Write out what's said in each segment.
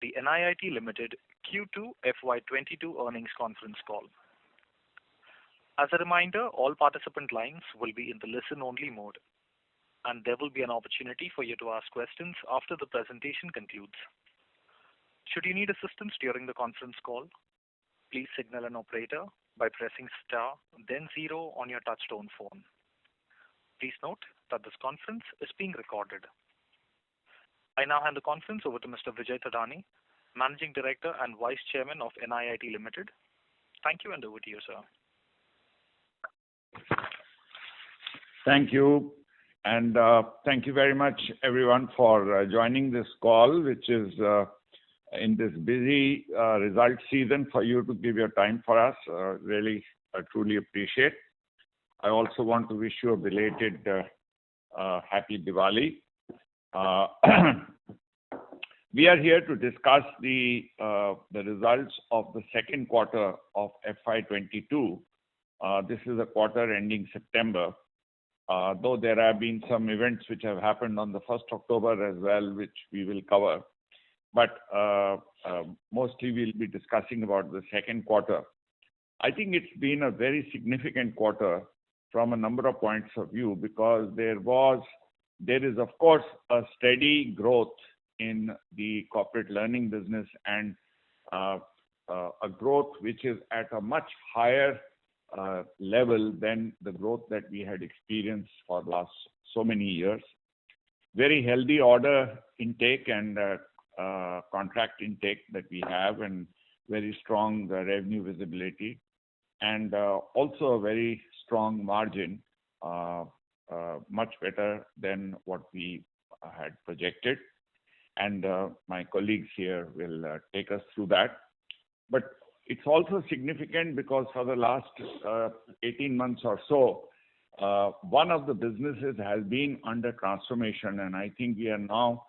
The NIIT Limited Q2 FY22 earnings conference call. As a reminder, all participant lines will be in the listen-only mode, and there will be an opportunity for you to ask questions after the presentation concludes. Should you need assistance during the conference call, please signal an operator by pressing star, then 0 on your touchtone phone. Please note that this conference is being recorded. I now hand the conference over to Mr. Vijay Thadani, Managing Director and Vice Chairman of NIIT Limited. Thank you, and over to you, sir. Thank you, and thank you very much, everyone, for joining this call, which is in this busy result season for you to give your time for us. Really, I truly appreciate. I also want to wish you a belated happy Diwali. We are here to discuss the results of the second quarter of FY22. This is a quarter ending September, though there have been some events which have happened on the 1st October as well, which we will cover. But mostly we'll be discussing about the second quarter. I think it's been a very significant quarter from a number of points of view, because there is, of course, a steady growth in the corporate learning business, and a growth which is at a much higher level than the growth that we had experienced for the last so many years. Very healthy order intake and contract intake that we have, and very strong revenue visibility, and also a very strong margin, much better than what we had projected. And my colleagues here will take us through that. But it's also significant because for the last 18 months or so, one of the businesses has been under transformation, and I think we are now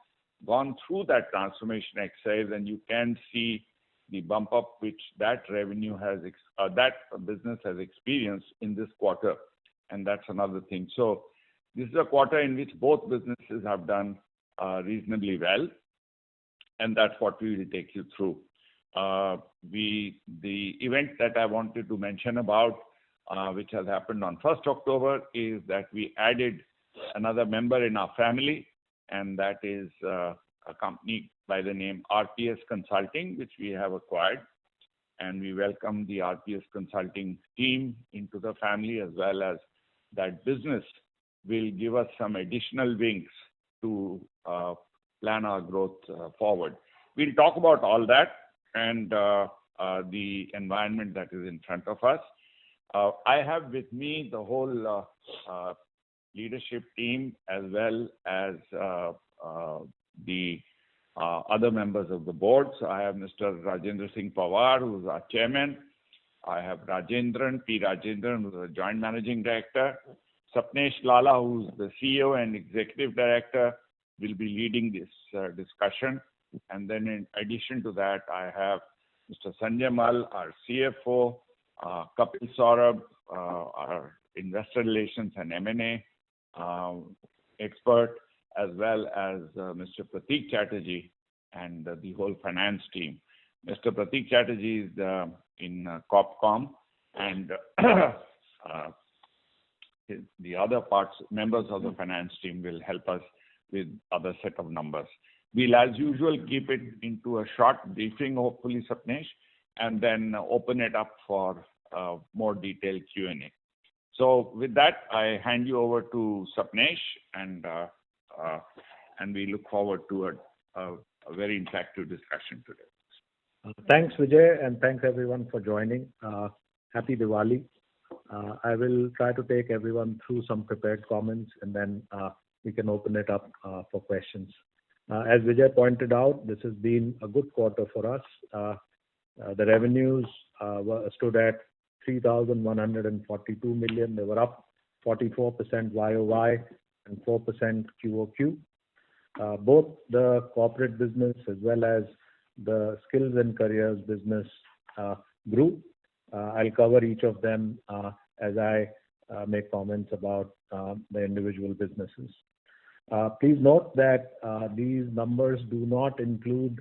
gone through that transformation exercise, and you can see the bump up which that revenue has, that business has experienced in this quarter, and that's another thing. So this is a quarter in which both businesses have done reasonably well, and that's what we will take you through. The event that I wanted to mention about, which has happened on 1st October, is that we added another member in our family, and that is a company by the name RPS Consulting, which we have acquired. And we welcome the RPS Consulting team into the family, as well as that business will give us some additional wings to plan our growth forward. We'll talk about all that and the environment that is in front of us. I have with me the whole leadership team, as well as the other members of the board. So I have Mr. Rajendra Singh Pawar, who is our chairman. I have P. Rajendran, who is a joint managing director. Sapnesh Lalla, who is the CEO and executive director, will be leading this discussion. And then in addition to that, I have Mr. Sanjay Mal, our CFO, Kapil Saurabh, our investor relations and M&A expert, as well as Mr. Prateek Chatterjee and the whole finance team. Mr. Prateek Chatterjee is in CorpCom, and the other members of the finance team will help us with other set of numbers. We'll, as usual, keep it into a short briefing, hopefully, Sapnesh, and then open it up for more detailed Q&A. So with that, I hand you over to Sapnesh, and we look forward to a very interactive discussion today. Thanks, Vijay, and thanks everyone for joining. Happy Diwali. I will try to take everyone through some prepared comments, and then we can open it up for questions. As Vijay pointed out, this has been a good quarter for us. The revenues stood at 3,142 million. They were up 44% YOY and 4% QOQ. Both the corporate business as well as the skills and careers business grew. I'll cover each of them as I make comments about the individual businesses. Please note that these numbers do not include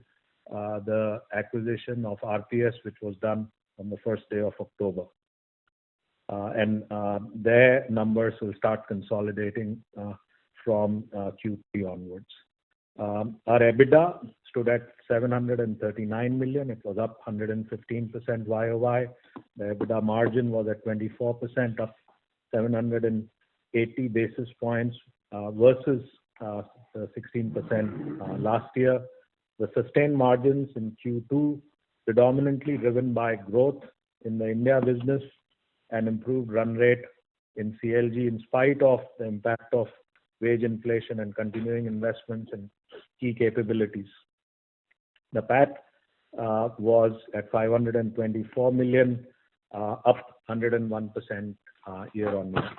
the acquisition of RPS, which was done on the first day of October. And their numbers will start consolidating from Q3 onwards. Our EBITDA stood at 739 million. It was up 115% YOY. The EBITDA margin was at 24%, up 780 basis points versus the 16% last year. The sustained margins in Q2 predominantly driven by growth in the India business and improved run rate in CLG in spite of the impact of wage inflation and continuing investments in key capabilities. The PAT was at 524 million, up 101% year-on-year.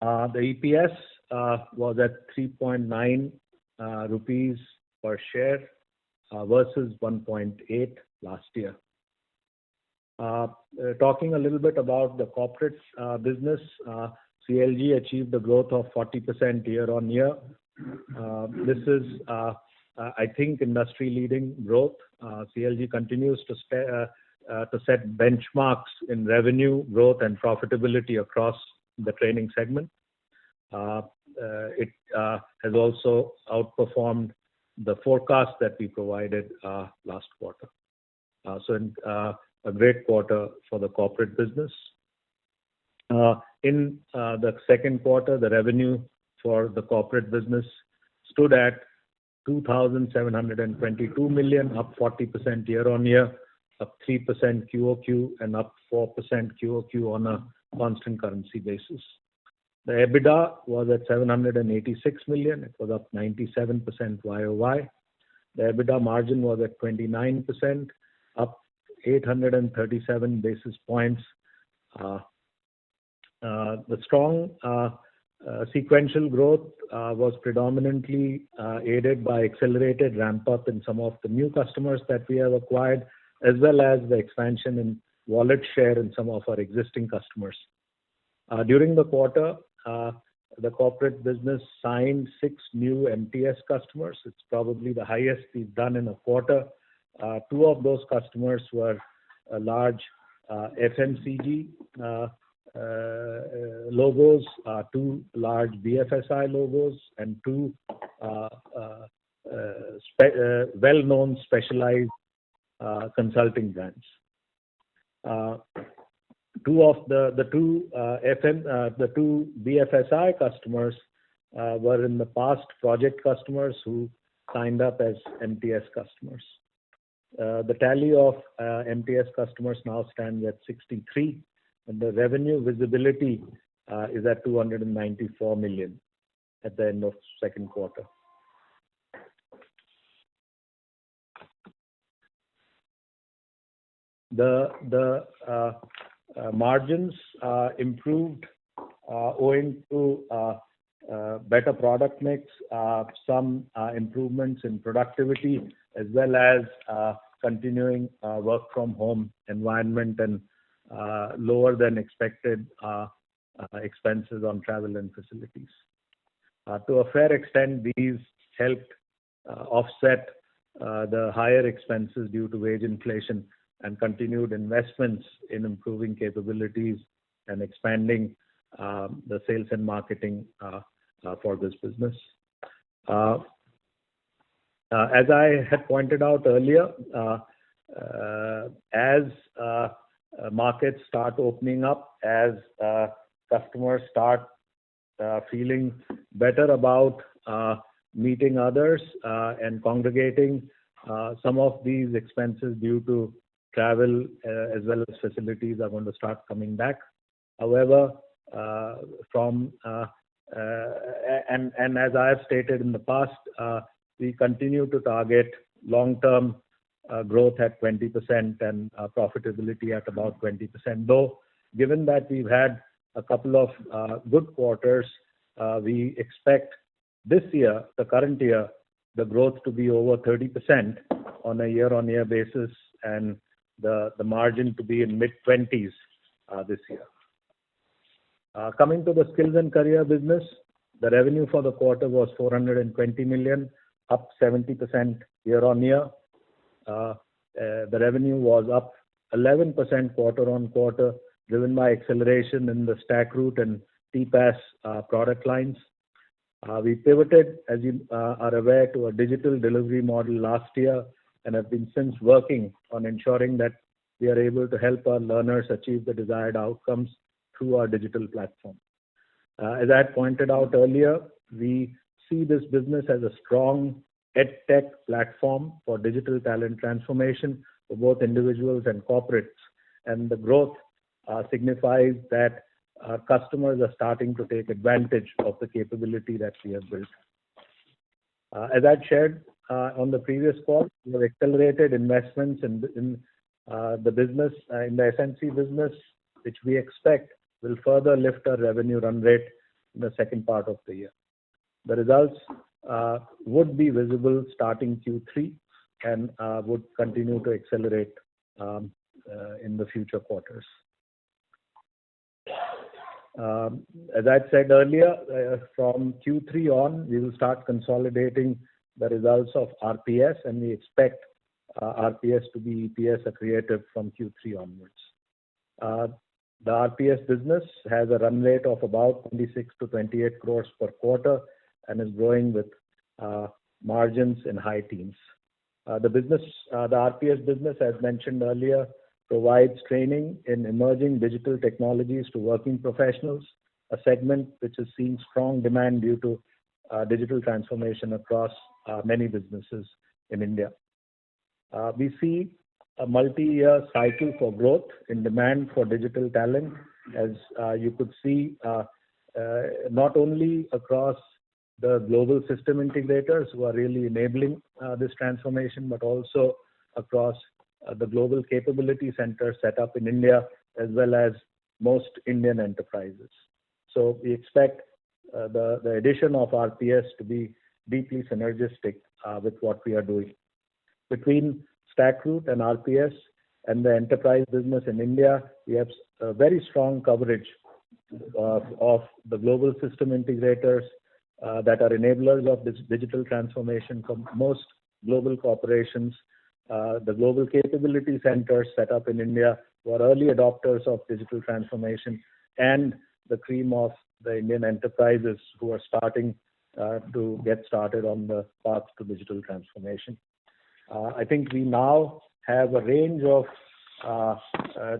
The EPS was at 3.9 rupees per share versus 1.8 last year. Talking a little bit about the corporate business, CLG achieved a growth of 40% year-on-year. This is, I think, industry-leading growth. CLG continues to set benchmarks in revenue growth and profitability across the training segment. It has also outperformed the forecast that we provided last quarter. A great quarter for the corporate business. In the second quarter, the revenue for the corporate business stood at 2,722 million, up 40% year-on-year, up 3% QOQ, and up 4% QOQ on a constant currency basis. The EBITDA was at 786 million. It was up 97% YOY. The EBITDA margin was at 29%, up 837 basis points. The strong sequential growth was predominantly aided by accelerated ramp-up in some of the new customers that we have acquired, as well as the expansion in wallet share in some of our existing customers. During the quarter, the corporate business signed 6 new MTS customers. It's probably the highest we've done in a quarter. 2 of those customers were a large FMCG logos, 2 large BFSI logos, and 2 well-known specialized consulting brands. The two BFSI customers were in the past project customers who signed up as MTS customers. The tally of MTS customers now stands at 63, and the revenue visibility is at 294 million at the end of second quarter. The margins improved owing to better product mix, some improvements in productivity, as well as continuing work from home environment and lower than expected expenses on travel and facilities. To a fair extent, these helped offset the higher expenses due to wage inflation and continued investments in improving capabilities and expanding the sales and marketing for this business. As I had pointed out earlier, as markets start opening up, as customers start feeling better about meeting others and congregating, some of these expenses due to travel as well as facilities are going to start coming back. However, as I have stated in the past, we continue to target long-term growth at 20% and profitability at about 20%. Though, given that we've had a couple of good quarters, we expect this year, the current year, the growth to be over 30% on a year-on-year basis, and the margin to be in mid-20s this year. Coming to the skills and career business, the revenue for the quarter was 420 million, up 70% year-on-year. The revenue was up 11% quarter-on-quarter, driven by acceleration in the StackRoute and TPaaS product lines. We pivoted, as you are aware, to a digital delivery model last year and have been since working on ensuring that we are able to help our learners achieve the desired outcomes through our digital platform. As I had pointed out earlier, we see this business as a strong EdTech platform for digital talent transformation for both individuals and corporates. And the growth signifies that our customers are starting to take advantage of the capability that we have built. As I shared on the previous call, we have accelerated investments in the business, in the SNC business, which we expect will further lift our revenue run rate in the second part of the year. The results would be visible starting Q3 and would continue to accelerate in the future quarters. As I said earlier, from Q3 on, we will start consolidating the results of RPS, and we expect RPS to be EPS accretive from Q3 onwards. The RPS business has a run rate of about 26 to 28 crores per quarter and is growing with margins in high teens. The RPS business, as mentioned earlier, provides training in emerging digital technologies to working professionals, a segment which is seeing strong demand due to digital transformation across many businesses in India. We see a multi-year cycle for growth in demand for digital talent, as you could see, not only across the global system integrators who are really enabling this transformation, but also across the global capability centers set up in India, as well as most Indian enterprises. So we expect the addition of RPS to be deeply synergistic with what we are doing. Between StackRoute and RPS and the enterprise business in India, we have a very strong coverage of the global system integrators that are enablers of this digital transformation for most global corporations, the global capability centers set up in India who are early adopters of digital transformation, and the cream of the Indian enterprises who are starting to get started on the path to digital transformation. I think we now have a range of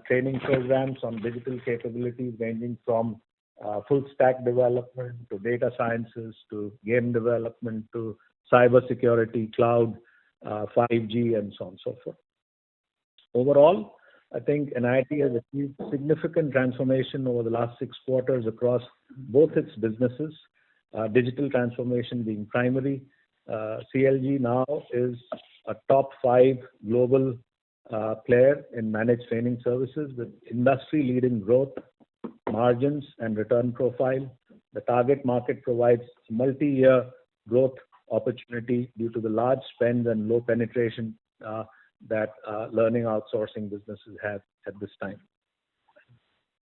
training programs on digital capabilities ranging from full stack development to data sciences to game development to cyber security, cloud, 5G, and so on and so forth. Overall, I think NIIT has achieved significant transformation over the last 6 quarters across both its businesses, digital transformation being primary. CLG now is a top 5 global player in managed training services with industry-leading growth, margins, and return profile. The target market provides multi-year growth opportunity due to the large spend and low penetration that learning outsourcing businesses have at this time.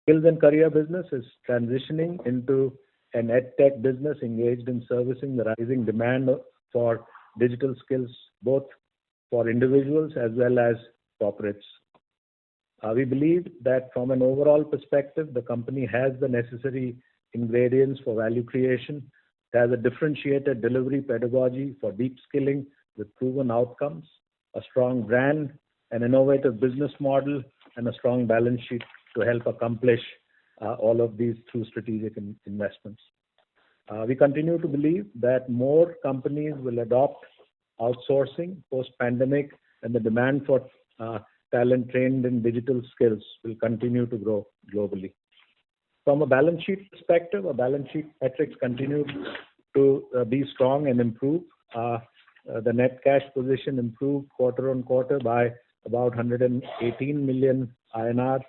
Skills and career business is transitioning into an EdTech business engaged in servicing the rising demand for digital skills, both for individuals as well as corporates. We believe that from an overall perspective, the company has the necessary ingredients for value creation. It has a differentiated delivery pedagogy for deep skilling with proven outcomes, a strong brand, an innovative business model, and a strong balance sheet to help accomplish all of these through strategic investments. We continue to believe that more companies will adopt outsourcing post-pandemic, and the demand for talent trained in digital skills will continue to grow globally. From a balance sheet perspective, our balance sheet metrics continue to be strong and improve. The net cash position improved quarter on quarter by about 118 million INR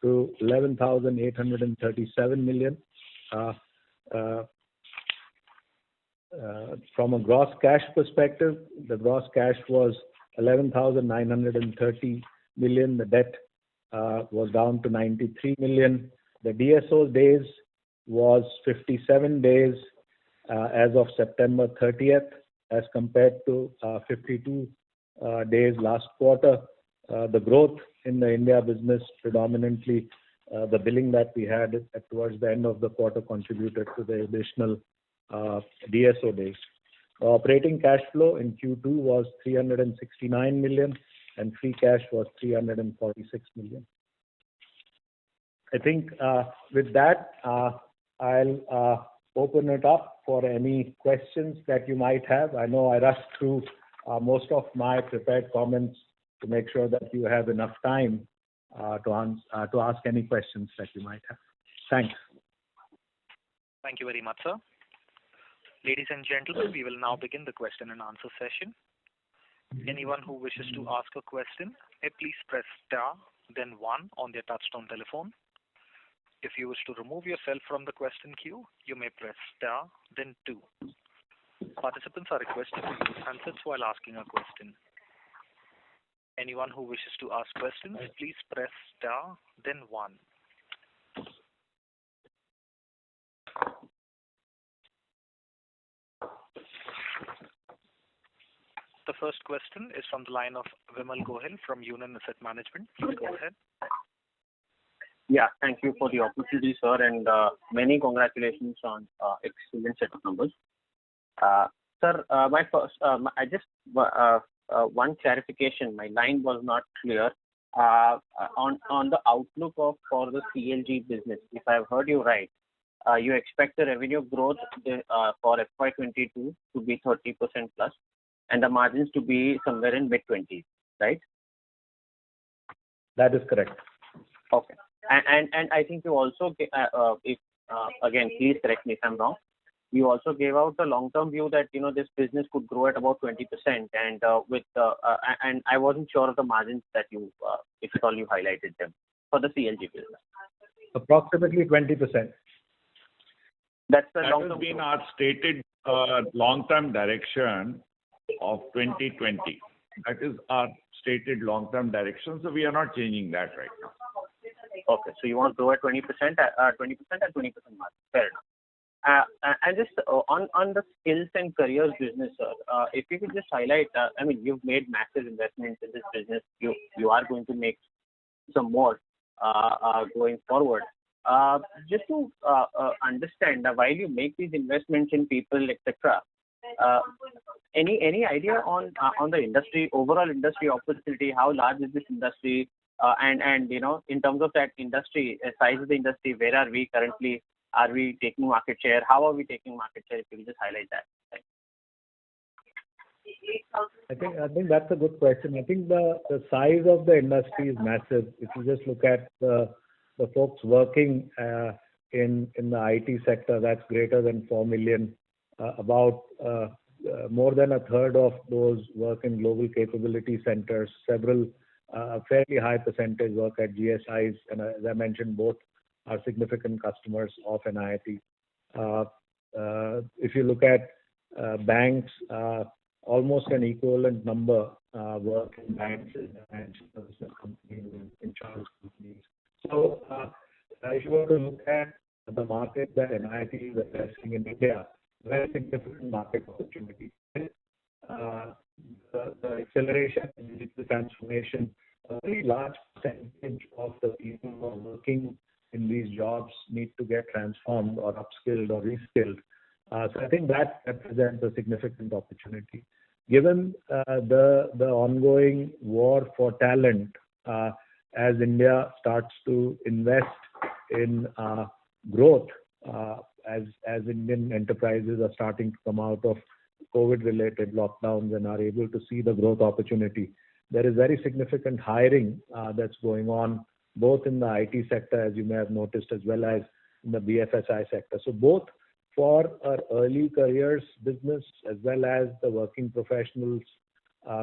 to 11,837 million. From a gross cash perspective, the gross cash was 11,930 million. The debt was down to 93 million. The DSO days was 57 days as of September 30th, as compared to 52 days last quarter. The growth in the India business, predominantly the billing that we had towards the end of the quarter, contributed to the additional DSO days. Operating cash flow in Q2 was 369 million and free cash was 346 million. I think with that, I'll open it up for any questions that you might have. I know I rushed through most of my prepared comments to make sure that you have enough time to ask any questions that you might have. Thanks. Thank you very much, sir. Ladies and gentlemen, we will now begin the question and answer session. Anyone who wishes to ask a question may please press star, then one on their touchtone telephone. If you wish to remove yourself from the question queue, you may press star, then two. Participants are requested to use handsets while asking a question. Anyone who wishes to ask questions, please press star, then one. The first question is from the line of Vimal Gohil from Union Asset Management. Please go ahead. Yeah, thank you for the opportunity, sir, and many congratulations on excellent set of numbers. Sir, my first, I just one clarification. My line was not clear on the outlook for the CLG business. If I've heard you right, you expect the revenue growth for FY22 to be 30% plus, and the margins to be somewhere in mid-20s, right? That is correct. Okay. And I think you also, again, please correct me if I'm wrong, you also gave out the long-term view that, this business could grow at about 20%, and and I wasn't sure of the margins that you, if at all you highlighted them for the CLG business. Approximately 20%. That's the That long-term has been growth. our stated long-term direction of 2020. That is our stated long-term direction, so we are not changing that right now. Okay, so you want to grow at 20% at 20% margin. Fair enough. And just on the skills and careers business, sir, if you could just highlight, I mean, you've made massive investments in this business. You are going to make some more going forward. Just to understand, while you make these investments in people, etc., any idea on the industry, overall industry opportunity? How large is this industry? And in terms of that industry, size of the industry, where are we currently? Are we taking market share? How are we taking market share? If you could just highlight that. Thanks. I think that's a good question. I think the size of the industry is massive. If you just look at the folks working in the IT sector, that's greater than 4 million. About more than a third of those work in global capability centers. Several, a fairly high percentage work at GSIs, and as I mentioned, both are significant customers of NIIT. If you look at banks, almost an equivalent number work in banks, in financial services companies, insurance companies. So if you were to look at the market that NIIT is addressing in India, very significant market opportunity. The acceleration in digital transformation, a very large percentage of the people who are working in these jobs need to get transformed or upskilled or reskilled. So I think that represents a significant opportunity. Given the ongoing war for talent, as India starts to invest in growth, as Indian enterprises are starting to come out of COVID-related lockdowns and are able to see the growth opportunity, there is very significant hiring that's going on, both in the IT sector, as you may have noticed, as well as in the BFSI sector. So both for our early careers business as well as the working professionals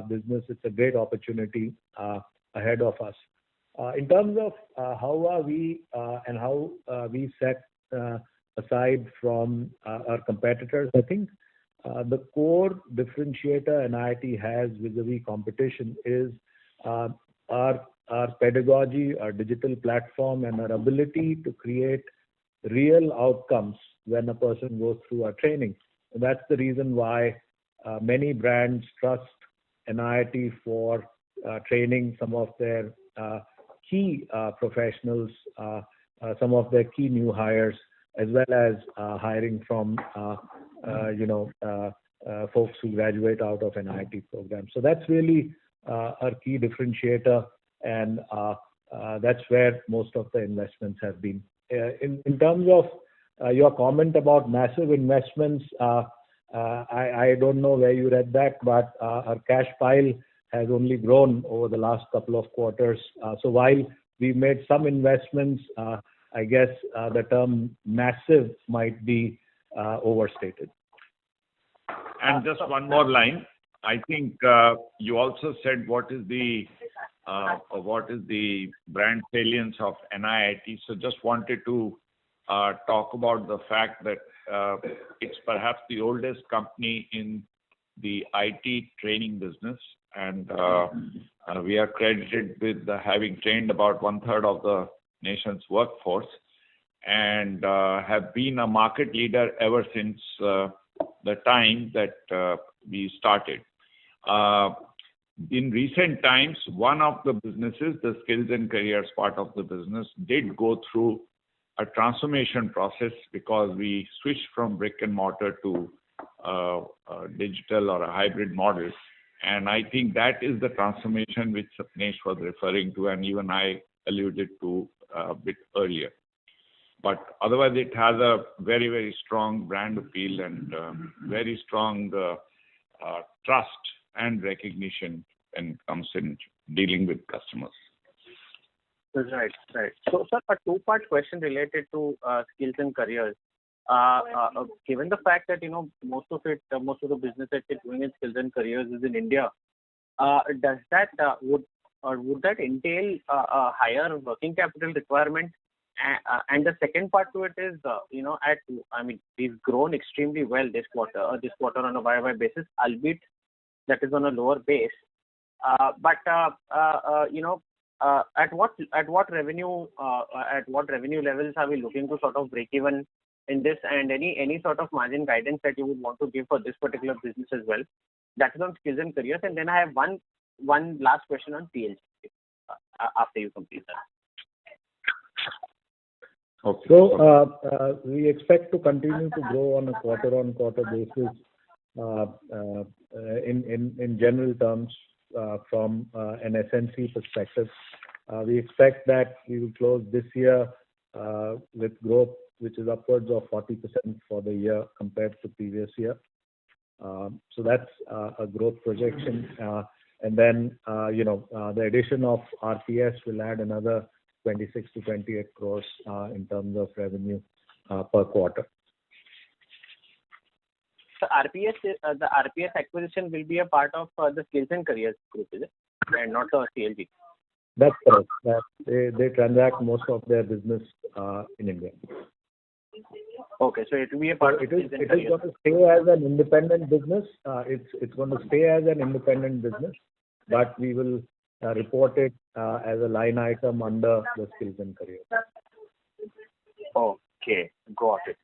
business, it's a great opportunity ahead of us. In terms of how are we and how we set aside from our competitors, I think the core differentiator NIIT has vis-a-vis competition is our pedagogy, our digital platform, and our ability to create real outcomes when a person goes through our training. And that's the reason why many brands trust NIIT for training some of their key professionals, some of their key new hires, as well as hiring from folks who graduate out of NIIT programs. So that's really our key differentiator, and that's where most of the investments have been. In terms of your comment about massive investments, I don't know where you read that, but our cash pile has only grown over the last couple of quarters. So while we made some investments, I guess the term massive might be overstated. And just one more line. I think you also said what is the brand salience of NIIT. So just wanted to talk about the fact that it's perhaps the oldest company in the IT training business, and we are credited with having trained about 1/3 of the nation's workforce, and have been a market leader ever since the time that we started. In recent times, one of the businesses, the skills and careers part of the business, did go through a transformation process because we switched from brick and mortar to digital or a hybrid model. And I think that is the transformation which Sapnesh was referring to, and even I alluded to a bit earlier. But otherwise, it has a very, very strong brand appeal and very strong trust and recognition when it comes in dealing with customers. Right. So, sir, a two-part question related to skills and careers. Given the fact that most of the business that you're doing in skills and careers is in India, does that would that entail a higher working capital requirement? And the second part to it is, we've grown extremely well this quarter on a YY basis, albeit that is on a lower base. But at what revenue levels are we looking to sort of break even in this, and any sort of margin guidance that you would want to give for this particular business as well? That is on skills and careers. And then I have one last question on PLG after you complete that. Okay. So we expect to continue to grow on a quarter-on-quarter basis in general terms from an SNC perspective. We expect that we will close this year with growth which is upwards of 40% for the year compared to previous year. So that's a growth projection. And then, the addition of RPS will add another 26 to 28 crores in terms of revenue per quarter. So the RPS acquisition will be a part of the skills and careers group, is it? And not the CLG? That's correct. They transact most of their business in India. Okay, so it will be a part of skills and careers. It is going to stay as an independent business. It's going to stay as an independent business, but we will report it as a line item under the skills and careers. Okay, got it.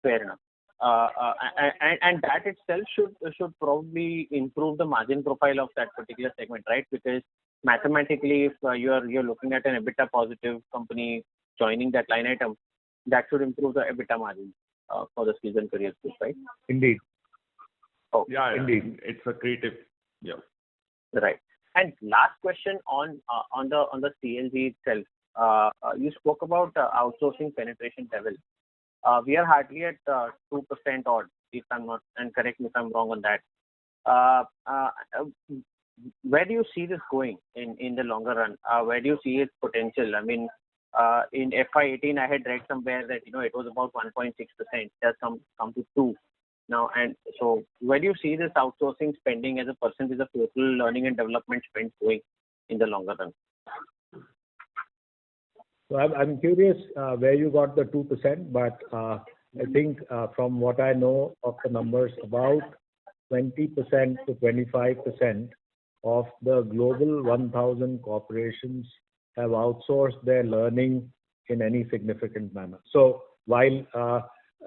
Fair enough. And that itself should probably improve the margin profile of that particular segment, right? Because mathematically, if you're looking at an EBITDA positive company joining that line item, that should improve the EBITDA margin for the skills and careers group, right? Indeed. Oh, yeah, indeed. It's a creative. Yeah. Right. And last question on the CLG itself. You spoke about outsourcing penetration level. We are hardly at 2% odd, if I'm not, and correct me if I'm wrong on that. Where do you see this going in the longer run? Where do you see its potential? I mean, in FY18, I had read somewhere that it was about 1.6%. It has come to 2 now, and so where do you see this outsourcing spending as a percentage of total learning and development spend going in the longer run? So I'm curious where you got the 2%, but I think from what I know of the numbers, about 20% to 25% of the global 1,000 corporations have outsourced their learning in any significant manner. So while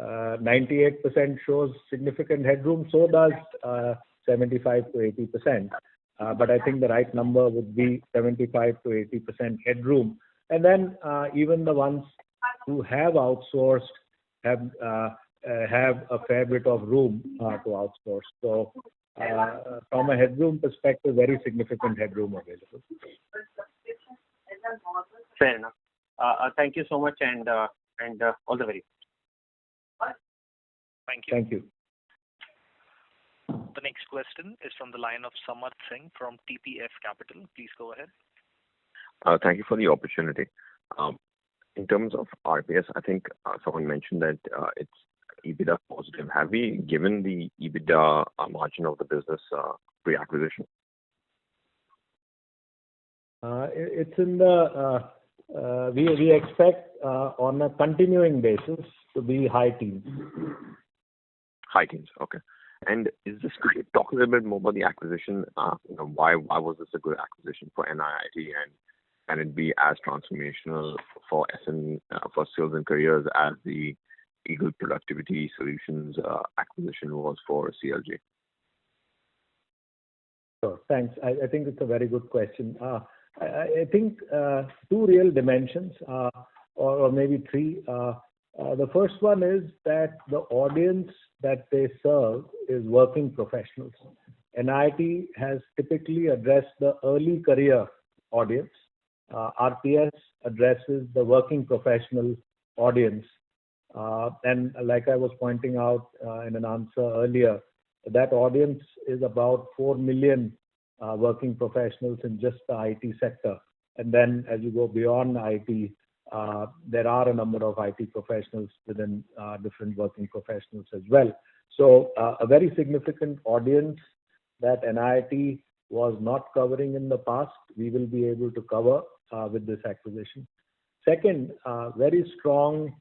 98% shows significant headroom, so does 75 to 80%. But I think the right number would be 75 to 80% headroom. And then even the ones who have outsourced have a fair bit of room to outsource. So from a headroom perspective, very significant headroom available. Fair enough. Thank you so much, and all the very best. Thank you. Thank you. The next question is from the line of Samarth Singh from TPF Capital. Please go ahead. Thank you for the opportunity. In terms of RPS, I think someone mentioned that it's EBITDA positive. Have we given the EBITDA margin of the business pre-acquisition? It's in the we expect on a continuing basis to be high teens. High teens, okay. And could you talk a little bit more about the acquisition? Why was this a good acquisition for NIIT, and can it be as transformational for for Skills and Careers as the Eagle Productivity Solutions acquisition was for CLG? Sure, thanks. I think it's a very good question. I think two real dimensions, or maybe three. The first one is that the audience that they serve is working professionals. NIIT has typically addressed the early career audience. RPS addresses the working professional audience. And like I was pointing out in an answer earlier, that audience is about 4 million working professionals in just the IT sector. And then as you go beyond IT, there are a number of IT professionals within different working professionals as well. So a very significant audience that NIIT was not covering in the past, we will be able to cover with this acquisition. Second, very strong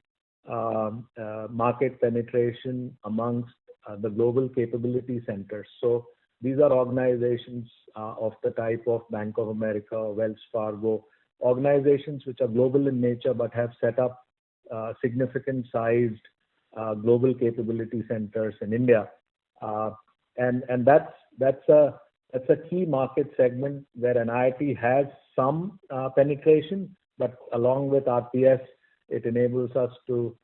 market penetration amongst the global capability centers. So these are organizations of the type of Bank of America, Wells Fargo, organizations which are global in nature but have set up significant sized global capability centers in India. And that's a key market segment where NIIT has some penetration, but along with RPS, it enables us to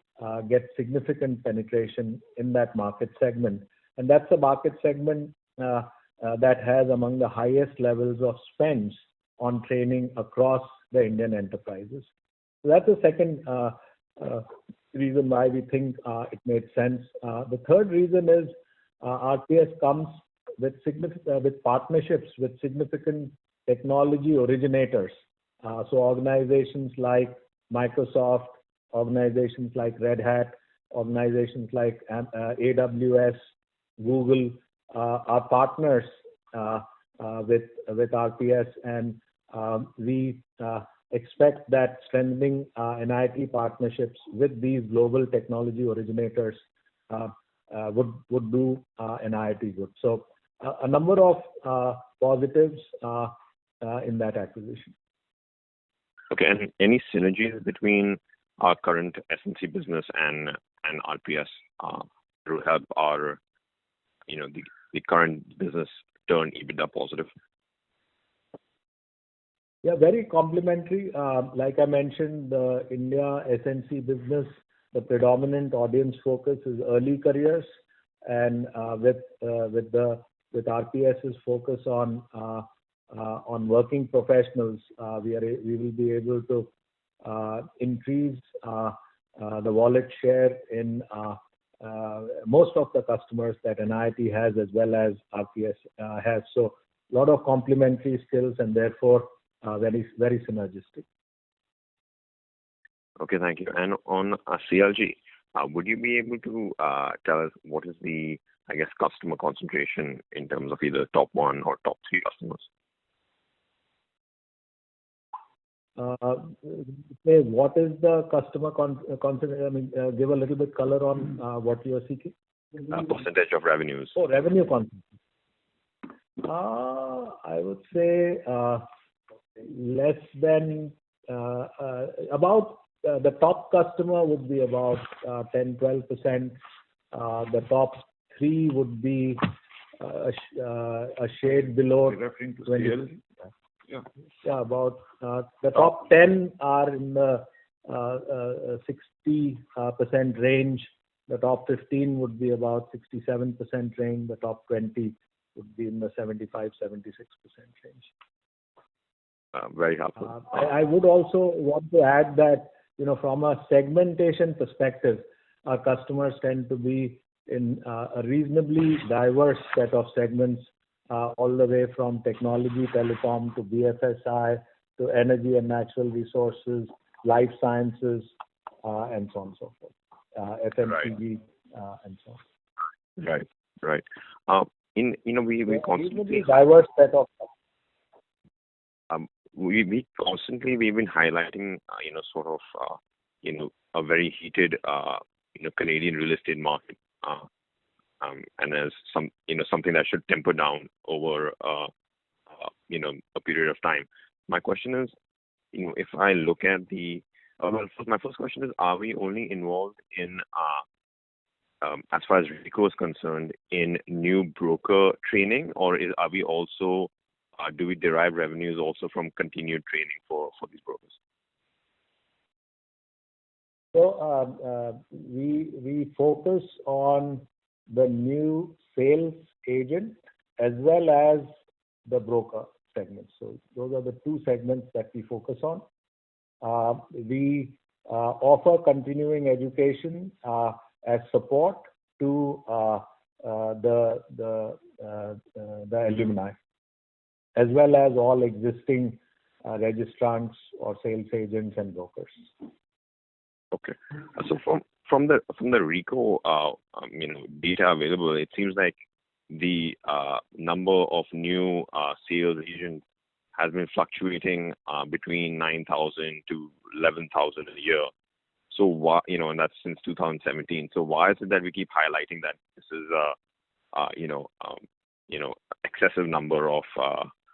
get significant penetration in that market segment. And that's a market segment that has among the highest levels of spends on training across the Indian enterprises. So that's the second reason why we think it made sense. The third reason is RPS comes with partnerships with significant technology originators. So organizations like Microsoft, organizations like Red Hat, organizations like AWS, Google are partners with RPS, and we expect that strengthening NIIT partnerships with these global technology originators would do NIIT good. So a number of positives in that acquisition. Okay, and any synergies between our current S&C business and RPS to help our, the current business turn EBITDA positive? Yeah, very complementary. Like I mentioned, the India S&C business, the predominant audience focus is early careers, and with RPS's focus on working professionals, we will be able to increase the wallet share in most of the customers that NIIT has as well as RPS has. So a lot of complementary skills and therefore very, very synergistic. Okay, thank you. And on CLG, would you be able to tell us what is the, customer concentration in terms of either top 1 or top 3 customers? What is the customer concentration? I mean, give a little bit color on what you are seeking. Percentage of revenues. Oh, revenue concentration. I would say less than about the top customer would be about 10-12%. The top three would be a shade below You're referring to 20. sales? Yeah. Yeah, about the top 10 are in the 60% range. The top 15 would be about 67% range. The top 20 would be in the 75-76% range. Very helpful. I would also want to add that, from a segmentation perspective, our customers tend to be in a reasonably diverse set of segments, all the way from technology, telecom to BFSI to energy and natural resources, life sciences, and so on and so forth, FMCG, and so on. Right. We constantly diverse set of. we constantly we've been highlighting a very heated Canadian real estate market, and as something that should temper down over a period of time. My question is, if I look at my first question is, are we only involved in as far as RECO is concerned in new broker training, or are we also do we derive revenues also from continued training for these brokers? So we focus on the new sales agent as well as the broker segment. So those are the two segments that we focus on. We offer continuing education as support to the alumni, as well as all existing registrants or sales agents and brokers. Okay. So from the RECO data available, it seems like the number of new sales agents has been fluctuating between 9,000 to 11,000 a year. So why, and that's since 2017. So why is it that we keep highlighting that this is excessive number of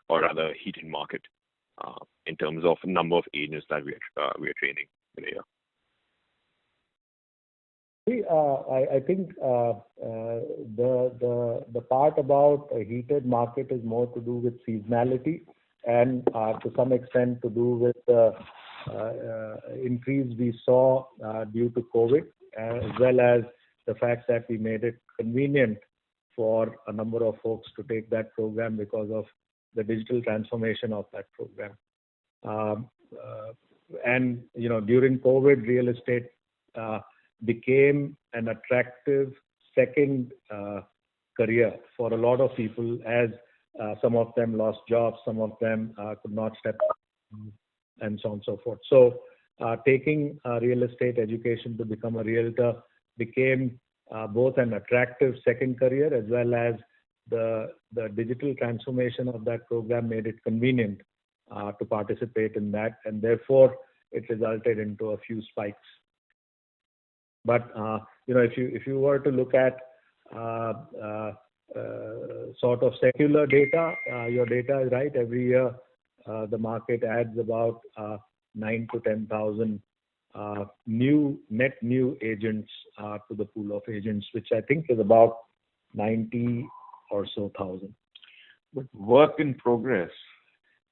or rather heated market in terms of number of agents that we are training in a year? I think the part about a heated market is more to do with seasonality and to some extent to do with the increase we saw due to COVID, as well as the fact that we made it convenient for a number of folks to take that program because of the digital transformation of that program. And during COVID, real estate became an attractive second career for a lot of people, as some of them lost jobs, some of them could not step up, and so on and so forth. So taking real estate education to become a realtor became both an attractive second career, as well as the digital transformation of that program made it convenient to participate in that, and therefore it resulted into a few spikes. But if you were to look at sort of secular data, your data is right. Every year the market adds about 9,000 to 10,000 net new agents to the pool of agents, which I think is about 90 or so thousand. But work in progress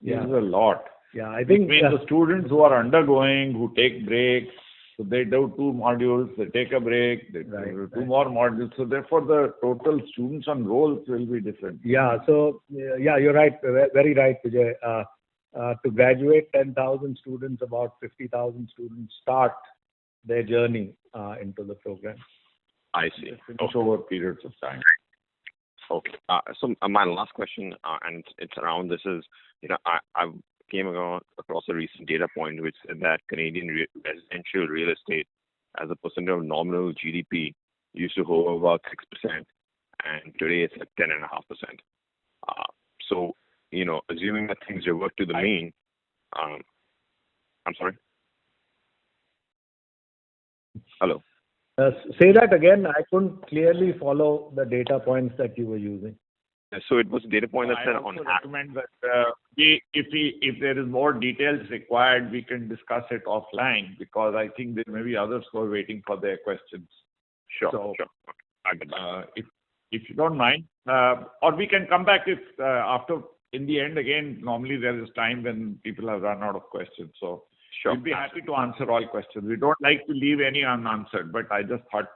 is a lot. Yeah, I think between the students who are undergoing, who take breaks, so they do 2 modules, they take a break, they do 2 more modules. So therefore, the total students on rolls will be different. Yeah. So you're right, very right, Vijay. To graduate 10,000 students, about 50,000 students start their journey into the program. I see. Over periods of time. Okay. So my last question, and it's around this is, I came across a recent data point which said that Canadian residential real estate as a percent of nominal GDP used to hover about 6%, and today it's at 10.5%. So, assuming that things revert to the mean, I'm sorry? Hello? Say that again. I couldn't clearly follow the data points that you were using. So it was a data point that said I also recommend that if there is more details required, we can discuss it offline, because I think there may be others who are waiting for their questions. Sure. So, Sure. Okay. I get that. if you don't mind, or we can come back if after, in the end, again, normally there is time when people have run out of questions. So Sure. we'd be happy to answer all questions. We don't like to leave any unanswered, but I just thought,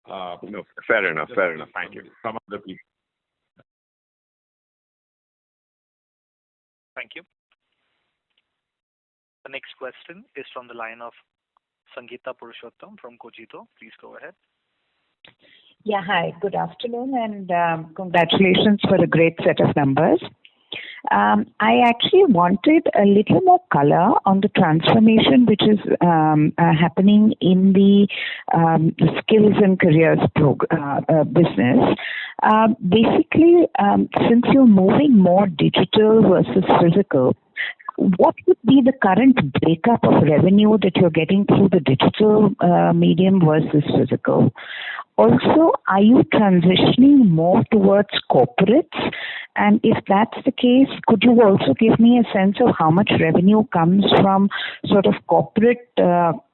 No, fair enough. Fair enough. Thank you. some of the people. Thank you. The next question is from the line of Sangeeta Purushottam from Cogito. Please go ahead. Yeah, hi. Good afternoon, and congratulations for a great set of numbers. I actually wanted a little more color on the transformation which is happening in the skills and careers business. Basically, since you're moving more digital versus physical, what would be the current breakup of revenue that you're getting through the digital medium versus physical? Also, are you transitioning more towards corporates? And if that's the case, could you also give me a sense of how much revenue comes from sort of corporate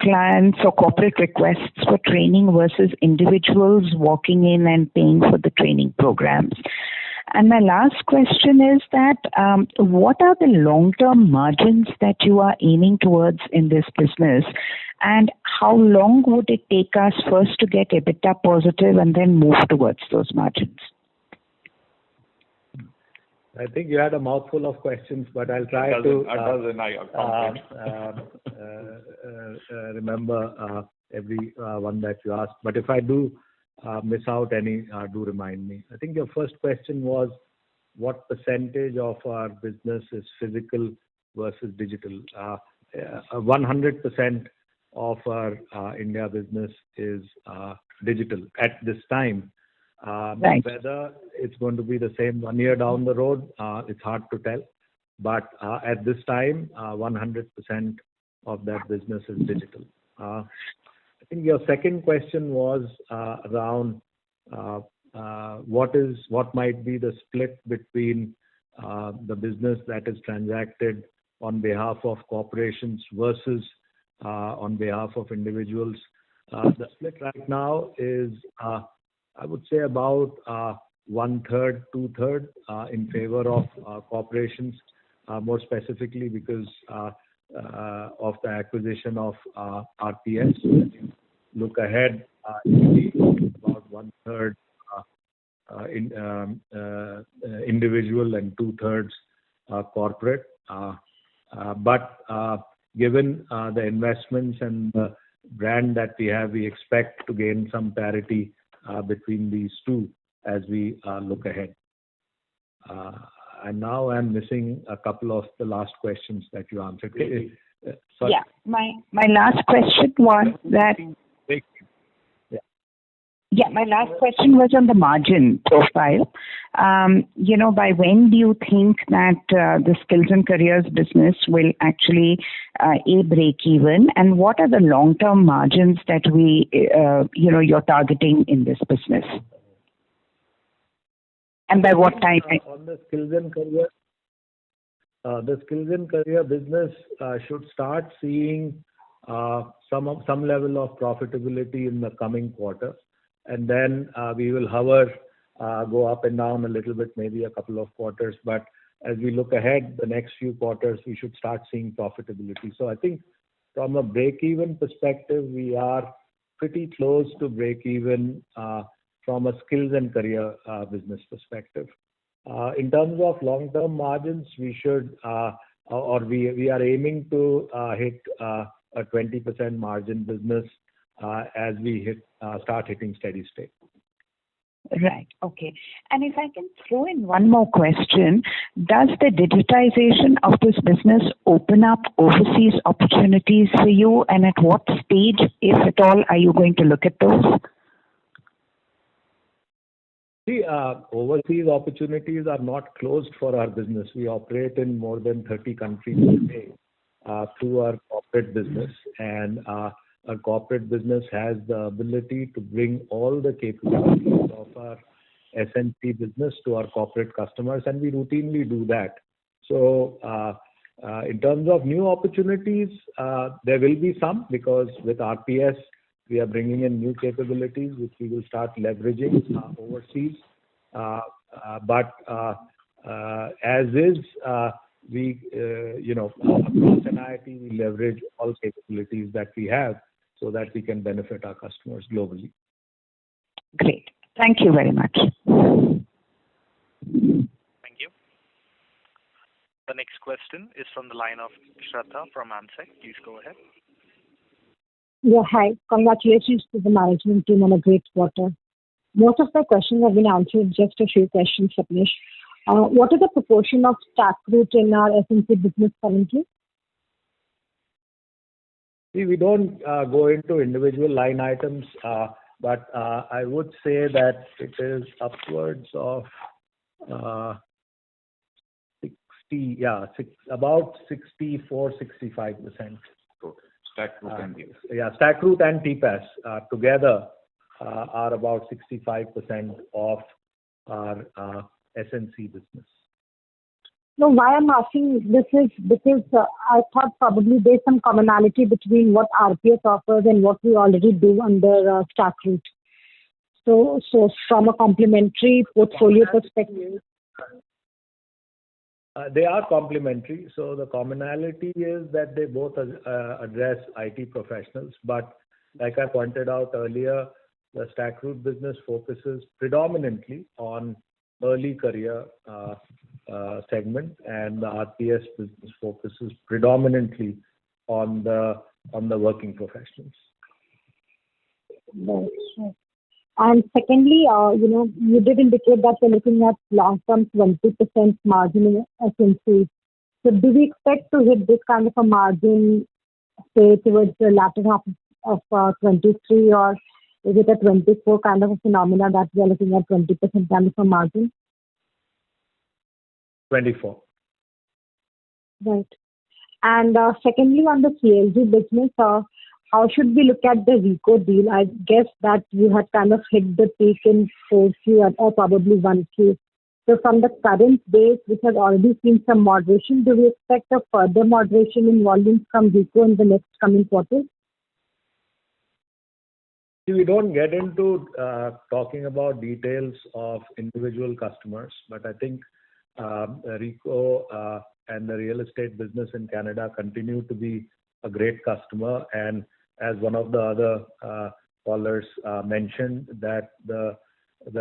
clients or corporate requests for training versus individuals walking in and paying for the training programs? And my last question is that what are the long-term margins that you are aiming towards in this business, and how long would it take us first to get EBITDA positive and then move towards those margins? I think you had a mouthful of questions, but I'll try to remember every one that you asked. But if I do miss out any, do remind me. I think your first question was, what percentage of our business is physical versus digital? 100% of our India business is digital at this time. Right. Whether it's going to be the same 1 year down the road, it's hard to tell. But at this time, 100% of that business is digital. I think your second question was around what might be the split between the business that is transacted on behalf of corporations versus on behalf of individuals. The split right now is, I would say, about 1/3, 2/3 in favor of corporations, more specifically because of the acquisition of RPS. When you look ahead, it will be about 1/3 individual and 2/3 corporate. But given the investments and the brand that we have, we expect to gain some parity between these two as we look ahead. And now I'm missing a couple of the last questions that you answered. Sorry. Yeah, my last question was that. Yeah, my last question was on the margin profile. By when do you think that the skills and careers business will actually break even, and what are the long-term margins that you're targeting in this business? And by what time? On the skills and career business should start seeing some level of profitability in the coming quarter, and then we will hover, go up and down a little bit, maybe a couple of quarters. But as we look ahead, the next few quarters, we should start seeing profitability. So I think from a break-even perspective, we are pretty close to break-even from a skills and career business perspective. In terms of long-term margins, we should, we are aiming to hit a 20% margin business as we start hitting steady state. Right. Okay. And if I can throw in one more question, does the digitization of this business open up overseas opportunities for you? And at what stage, if at all, are you going to look at those? See, overseas opportunities are not closed for our business. We operate in more than 30 countries today through our corporate business. And our corporate business has the ability to bring all the capabilities of our SNC business to our corporate customers, and we routinely do that. So in terms of new opportunities, there will be some, because with RPS we are bringing in new capabilities which we will start leveraging overseas. But as is, we across NIIT we leverage all capabilities that we have so that we can benefit our customers globally. Great. Thank you very much. Thank you. The next question is from the line of Shraddha from AMSEC. Please go ahead. Yeah, hi. Congratulations to the management team on a great quarter. Most of my questions have been answered. Just a few questions, Sapnesh. What is the proportion of StackRoute in our SNC business currently? See, we don't go into individual line items, but I would say that it is upwards of about 64-65%. StackRoute and TPaaS. Yeah, StackRoute and TPaaS together are about 65% of our SNC business. No, why I'm asking this is because I thought probably there's some commonality between what RPS offers and what we already do under StackRoute. So from a complementary portfolio perspective. They are complementary. So the commonality is that they both address IT professionals. But like I pointed out earlier, the StackRoute business focuses predominantly on early career segment, and the RPS business focuses predominantly on the working professionals. Right. And secondly, you did indicate that you're looking at long-term 20% margin in SNC. So do we expect to hit this kind of a margin, say, towards the latter half of 23, or is it a 24 kind of a phenomena that we are looking at 20% kind of a margin? 24. Right. And secondly, on the CLG business, how should we look at the RECO deal? I guess that you had kind of hit the peak in 4Q or probably 1Q. So from the current base, which has already seen some moderation, do we expect a further moderation in volumes from RECO in the next coming quarters? We don't get into talking about details of individual customers, but I think RECO and the real estate business in Canada continue to be a great customer. And as one of the other callers mentioned, that the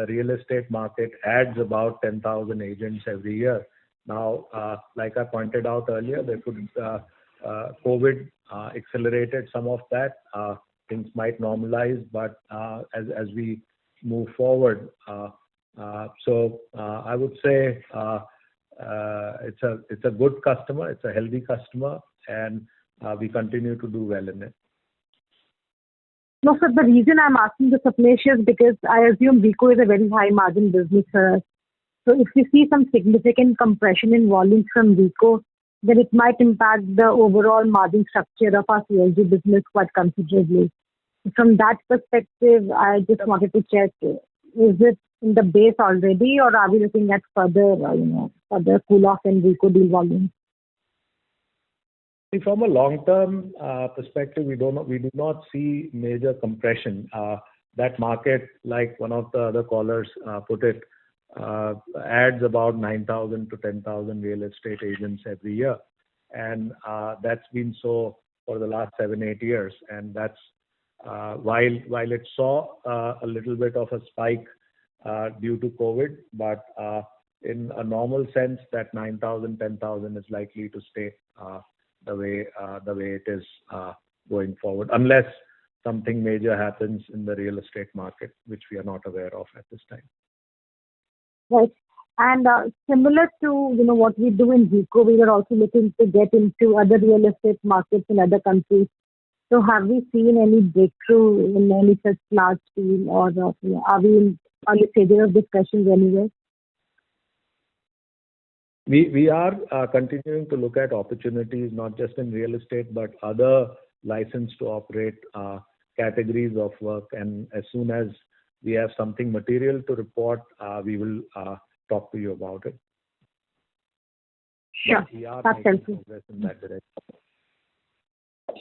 real estate market adds about 10,000 agents every year. Now, like I pointed out earlier, there could COVID accelerated some of that. Things might normalize, but as we move forward, so I would say it's a good customer, it's a healthy customer, and we continue to do well in it. No, sir, the reason I'm asking the Sapnesh is because I assume RECO is a very high margin business for us. So if we see some significant compression in volumes from RECO, then it might impact the overall margin structure of our CLG business quite considerably. From that perspective, I just wanted to check, is it in the base already, or are we looking at further cool off in RECO deal volumes? From a long-term perspective, we do not see major compression. That market, like one of the other callers put it, adds about 9,000 to 10,000 real estate agents every year, and that's been so for the last 7-8 years. And that's while it saw a little bit of a spike due to COVID, but in a normal sense, that 9,000, 10,000 is likely to stay the way it is going forward, unless something major happens in the real estate market, which we are not aware of at this time. Right. And similar to what we do in RECO, we are also looking to get into other real estate markets in other countries. So have we seen any breakthrough in any such large deal, or are we in early stages of discussions anywhere? We are continuing to look at opportunities, not just in real estate, but other license to operate categories of work. And as soon as we have something material to report, we will talk to you about it. Sure. We are That's making helpful. progress in that direction.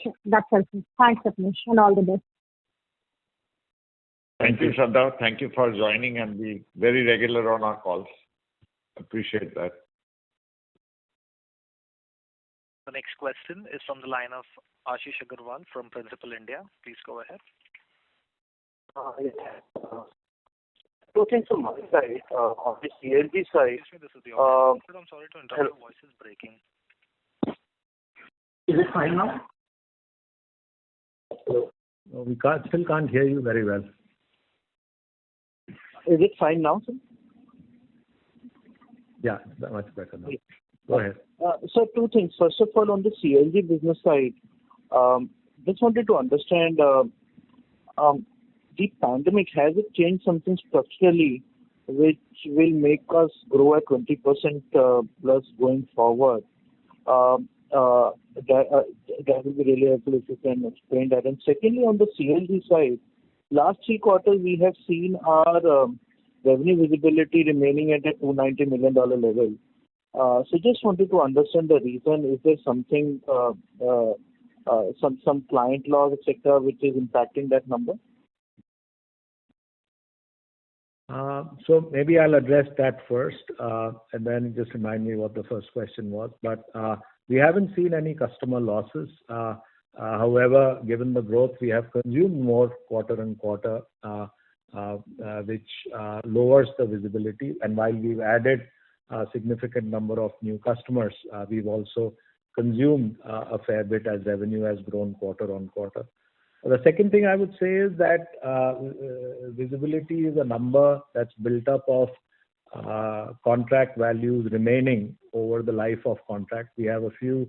Sure. That's helpful. Thanks, Sapnesh, and all the best. Thank you, Shraddha. Thank you for joining and be very regular on our calls. Appreciate that. The next question is from the line of Ashish Agarwal from Principal India. Please go ahead. Two things from my side. On the CLG side, Excuse me, this is the operator. I'm sorry to interrupt. hello. Your voice is breaking. is it fine now? No, we still can't hear you very well. Is it fine now, sir? Yeah, it's much better now. Go ahead. So two things. First of all, on the CLG business side, just wanted to understand, the pandemic, has it changed something structurally which will make us grow at 20% plus going forward? That would be really helpful if you can explain that. And secondly, on the CLG side, last 3 quarters we have seen our revenue visibility remaining at a $290 million level. So just wanted to understand the reason. Is there something, some client loss, etc., which is impacting that number? So maybe I'll address that first, and then just remind me what the first question was. But we haven't seen any customer losses. However, given the growth, we have consumed more quarter on quarter, which lowers the visibility. And while we've added a significant number of new customers, we've also consumed a fair bit as revenue has grown quarter on quarter. The second thing I would say is that visibility is a number that's built up of contract values remaining over the life of contract. We have a few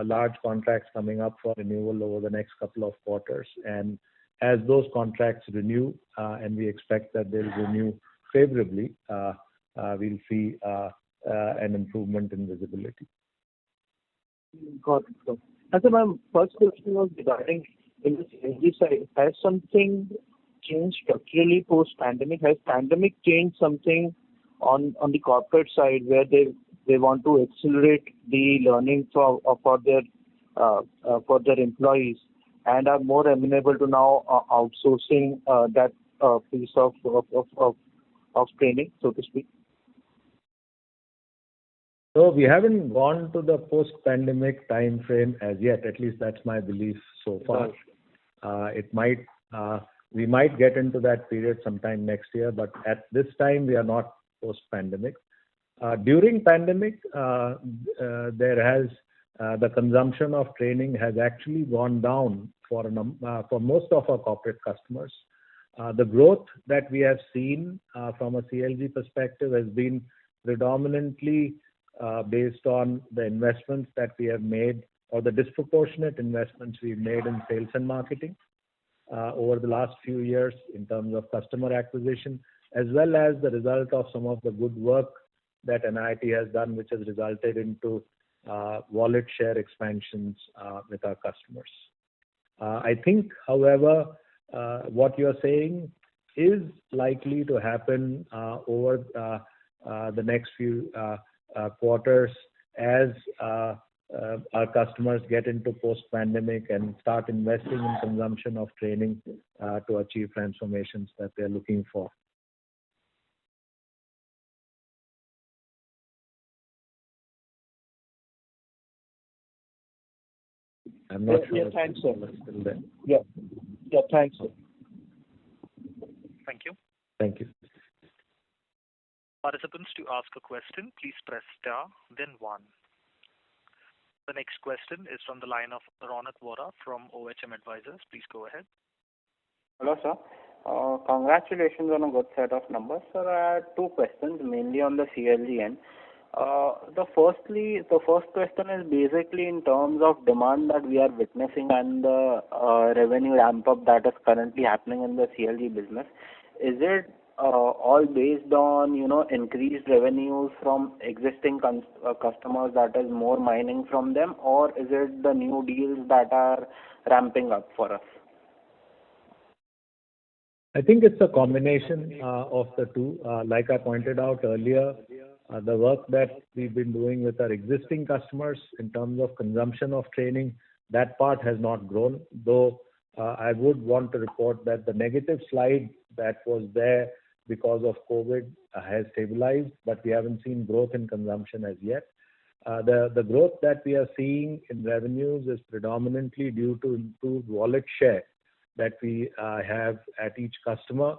large contracts coming up for renewal over the next couple of quarters. And as those contracts renew, and we expect that they'll renew favorably, we'll see an improvement in visibility. Got it. And so my first question was regarding in the CLG side, has something changed structurally post-pandemic? Has pandemic changed something on the corporate side where they want to accelerate the learning for their employees and are more amenable to now outsourcing that piece of training, so to speak? So we haven't gone to the post-pandemic time frame as yet. At least that's my belief so far. We might get into that period sometime next year, but at this time we are not post-pandemic. During pandemic, the consumption of training has actually gone down for most of our corporate customers. The growth that we have seen from a CLG perspective has been predominantly based on the investments that we have made, or the disproportionate investments we've made in sales and marketing over the last few years in terms of customer acquisition, as well as the result of some of the good work that NIIT has done, which has resulted into wallet share expansions with our customers. I think, however, what you're saying is likely to happen over the next few quarters as our customers get into post-pandemic and start investing in consumption of training to achieve transformations that they're looking for. I'm not sure. Yeah, thanks, sir. Still there. Yeah, thanks, sir. Thank you. Thank you. Participants, to ask a question, please press star, then 1. The next question is from the line of Ronak Vora from OHM Advisors. Please go ahead. Hello, sir. Congratulations on a good set of numbers. Sir, I had 2 questions, mainly on the CLG end. The first question is basically in terms of demand that we are witnessing and the revenue ramp up that is currently happening in the CLG business. Is it all based on increased revenues from existing customers, that is more mining from them, or is it the new deals that are ramping up for us? I think it's a combination of the two. Like I pointed out earlier, The work that we've been doing with our existing customers in terms of consumption of training, that part has not grown, though I would want to report that the negative slide that was there because of COVID has stabilized, but we haven't seen growth in consumption as yet. The growth that we are seeing in revenues is predominantly due to improved wallet share that we have at each customer,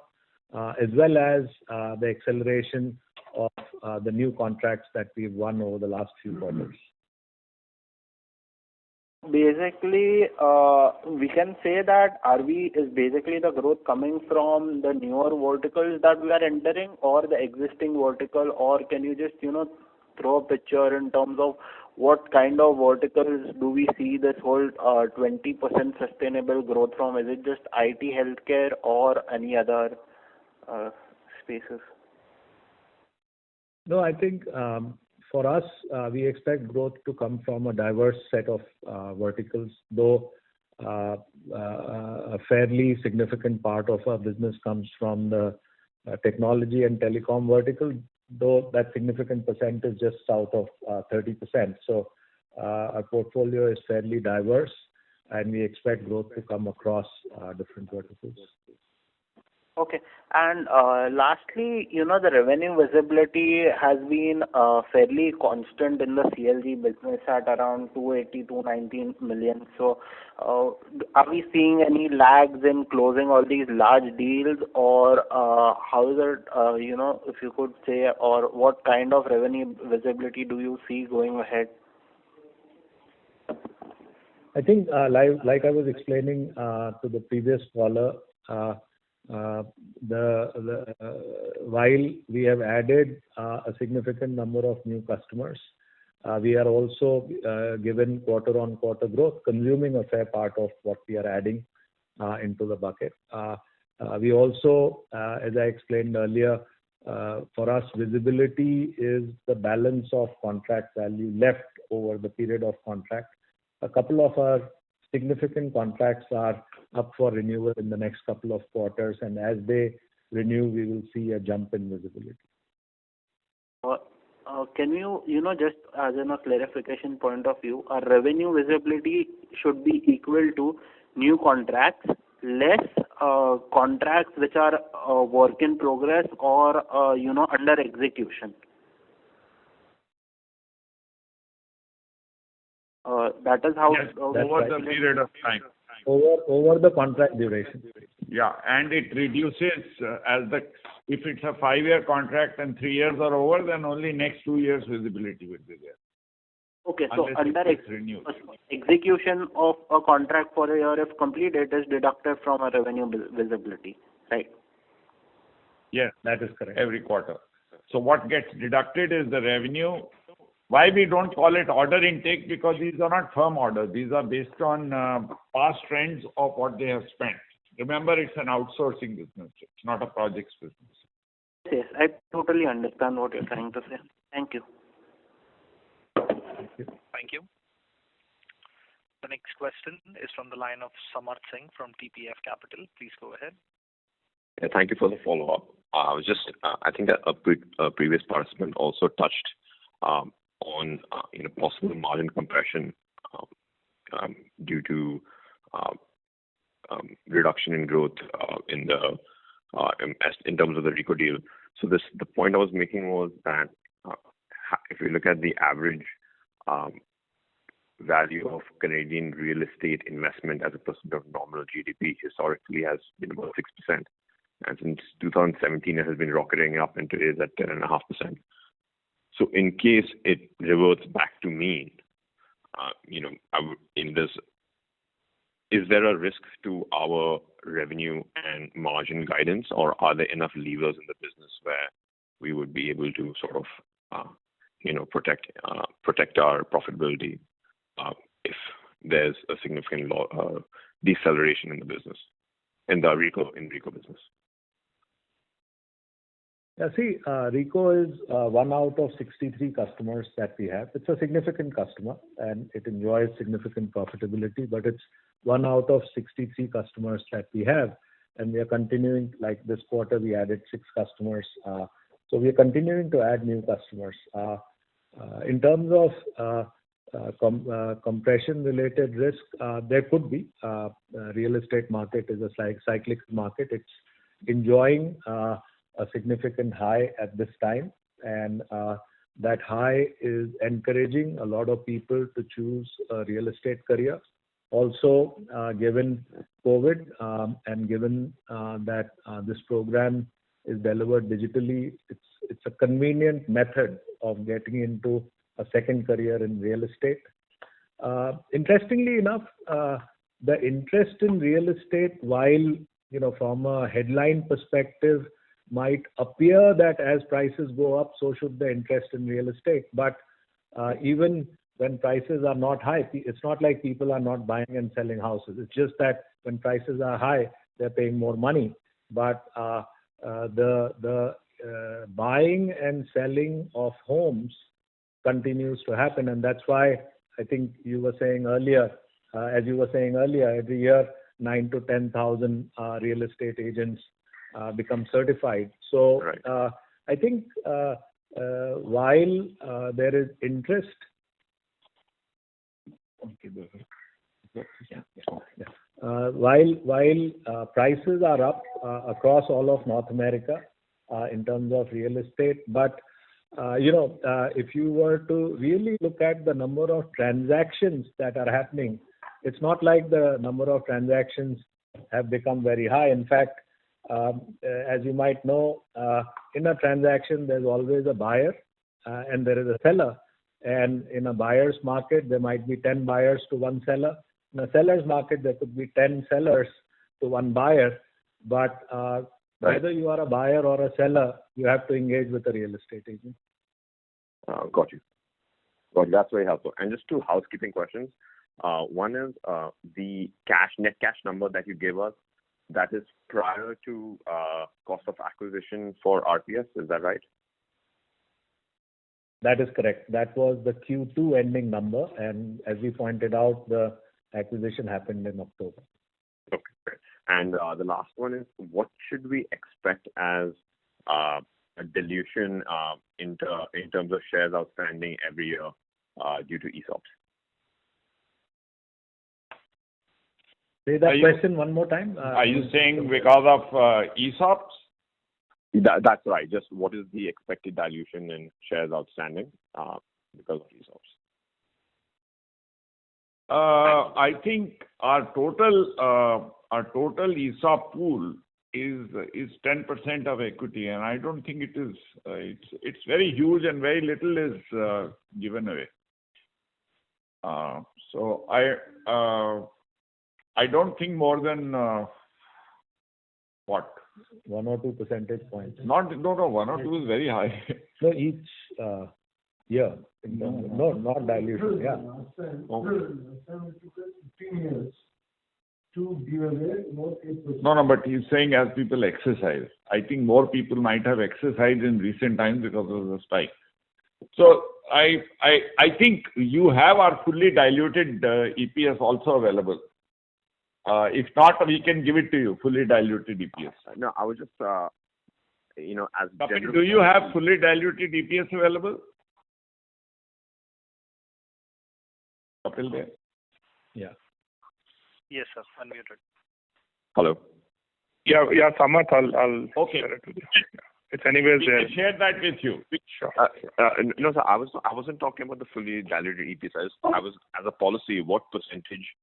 as well as the acceleration of the new contracts that we've won over the last few quarters. Basically, we can say that is basically the growth coming from the newer verticals that we are entering or the existing vertical, or can you just, throw a picture in terms of what kind of verticals do we see this whole 20% sustainable growth from? Is it just IT, healthcare, or any other spaces? No, I think for us, we expect growth to come from a diverse set of verticals, though a fairly significant part of our business comes from the technology and telecom vertical, though that significant percent is just south of 30%. So our portfolio is fairly diverse, and we expect growth to come across different verticals. Okay. And lastly, the revenue visibility has been fairly constant in the CLG business at around 280, 219 million. So are we seeing any lags in closing all these large deals, or how is it, if you could say, or what kind of revenue visibility do you see going ahead? I think, like I was explaining to the previous caller, while we have added a significant number of new customers, we are also given quarter-on-quarter growth, consuming a fair part of what we are adding into the bucket. We also, as I explained earlier, for us, visibility is the balance of contract value left over the period of contract. A couple of our significant contracts are up for renewal in the next couple of quarters, and as they renew, we will see a jump in visibility. Can you, just as in a clarification point of view, our revenue visibility should be equal to new contracts, less contracts which are work in progress or, under execution? That is how... Yes, over the period of time. Over the contract duration. Yeah, and it reduces if it's a 5-year contract and 3 years are over, then only next 2 years visibility will be there. Okay, so under execution of a contract for a year, if complete, it is deducted from a revenue visibility, right? Yes, that is correct. Every quarter. So what gets deducted is the revenue. Why we don't call it order intake? Because these are not firm orders. These are based on past trends of what they have spent. Remember, it's an outsourcing business. It's not a projects business. Yes, I totally understand what you're trying to say. Thank you. Thank you. The next question is from the line of Samarth Singh from TPF Capital. Please go ahead. Yeah, thank you for the follow-up. I think a previous participant also touched on possible margin compression due to reduction in growth in terms of the RECO deal. So the point I was making was that if you look at the average value of Canadian real estate investment as a percent of nominal GDP historically has been about 6%. And since 2017, it has been rocketing up and today is at 10.5%. So in case it reverts back to mean, is there a risk to our revenue and margin guidance, or are there enough levers in the business where we would be able to sort of, protect our profitability if there's a significant deceleration in the business, in the RECO business? Yeah, see, RECO is 1 out of 63 customers that we have. It's a significant customer and it enjoys significant profitability, but it's 1 out of 63 customers that we have, and we are continuing. Like this quarter, we added 6 customers. So we are continuing to add new customers. In terms of compression-related risk, there could be. Real estate market is a cyclical market. It's enjoying a significant high at this time, and that high is encouraging a lot of people to choose a real estate career. Also, given COVID and given that this program is delivered digitally, it's a convenient method of getting into a second career in real estate. Interestingly enough, the interest in real estate, while from a headline perspective, might appear that as prices go up, so should the interest in real estate. But even when prices are not high, it's not like people are not buying and selling houses. It's just that when prices are high, they're paying more money. But the buying and selling of homes continues to happen, and that's why I think you were saying earlier, every year 9 to 10,000 real estate agents become certified. So Right. I think while there is interest, while prices are up across all of North America in terms of real estate, but if you were to really look at the number of transactions that are happening, it's not like the number of transactions have become very high. In fact, as you might know, in a transaction, there's always a buyer and there is a seller. And in a buyer's market, there might be 10 buyers to one seller. In a seller's market, there could be 10 sellers to one buyer. But whether you are a buyer or a seller, you have to engage with a real estate agent. Got you. That's very helpful. And just two housekeeping questions. One is the net cash number that you gave us, that is prior to cost of acquisition for RPS, is that right? That is correct. That was the Q2 ending number, and as we pointed out, the acquisition happened in October. Okay, great. And the last one is, what should we expect as a dilution in terms of shares outstanding every year due to ESOPs? Say that question one more time. Are you saying because of ESOPs? That's right. Just what is the expected dilution in shares outstanding because of ESOPs? I think our total ESOP pool is 10% of equity, and I don't think it is. It's very huge, and very little is given away. So I don't think more than what? 1 or 2 percentage points. No, 1 or 2 is very high. No, each year. No, not dilution. Yeah. No, but he's saying as people exercise. I think more people might have exercised in recent times because of the spike. So I think you have our fully diluted EPS also available. If not, we can give it to you, fully diluted EPS. No, I was just, as Kapil, do you have fully diluted EPS available? Kapil there? Yeah. Yes, sir. Unmuted. Hello. Yeah, Samarth, I'll Okay. share it with you. It's anyways We there. can share that with you. Sure. No, sir, I wasn't talking about the fully diluted EPS. I was, as a policy, what percentage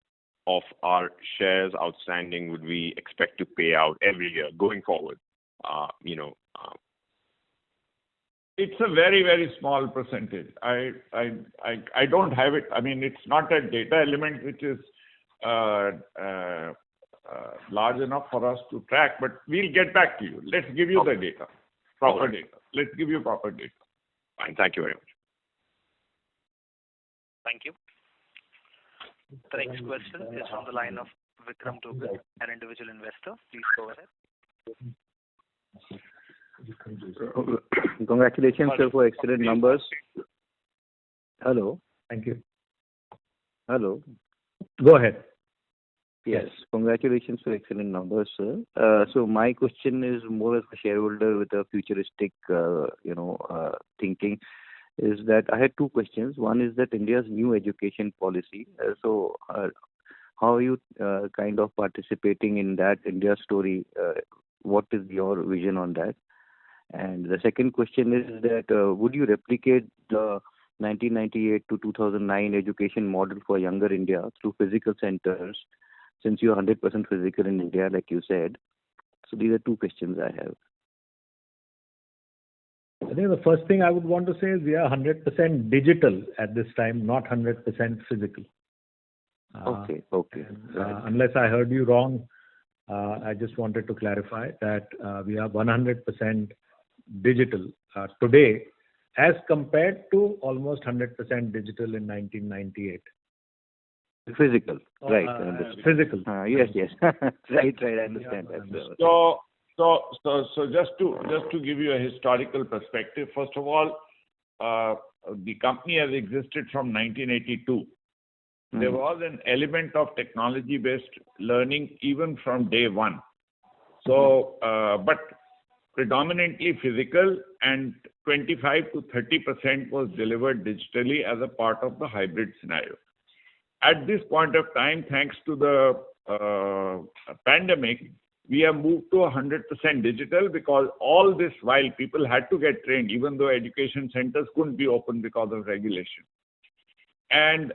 of our shares outstanding would we expect to pay out every year going forward? It's a very, very small percentage. I don't have it. I mean, it's not a data element which is large enough for us to track, but we'll get back to you. Let's give you the data, proper data. Let's give you proper data. Fine. Thank you very much. Thank you. The next question is from the line of Vikram Dugal, an individual investor. Please go ahead. Congratulations, sir, for excellent numbers. Hello. Thank you. Hello. Go ahead. Yes, congratulations for excellent numbers, sir. So my question is more as a shareholder with a futuristic, thinking. Is that I had two questions. One is that India's new education policy. How are you kind of participating in that India story? What is your vision on that? And the second question is that would you replicate the 1998 to 2009 education model for younger India through physical centers, since you're 100% physical in India, like you said? So these are two questions I have. I think the first thing I would want to say is we are 100% digital at this time, not 100% physical. Okay. Unless I heard you wrong, I just wanted to clarify that we are 100% digital today as compared to almost 100% digital in 1998. Physical, right? Physical. Yes. right. I understand that. So just to give you a historical perspective, first of all, the company has existed from 1982. There was an element of technology-based learning even from day one. So, but predominantly physical, and 25 to 30% was delivered digitally as a part of the hybrid scenario. At this point of time, thanks to the pandemic, we have moved to 100% digital, because all this while people had to get trained, even though education centers couldn't be open because of regulation. And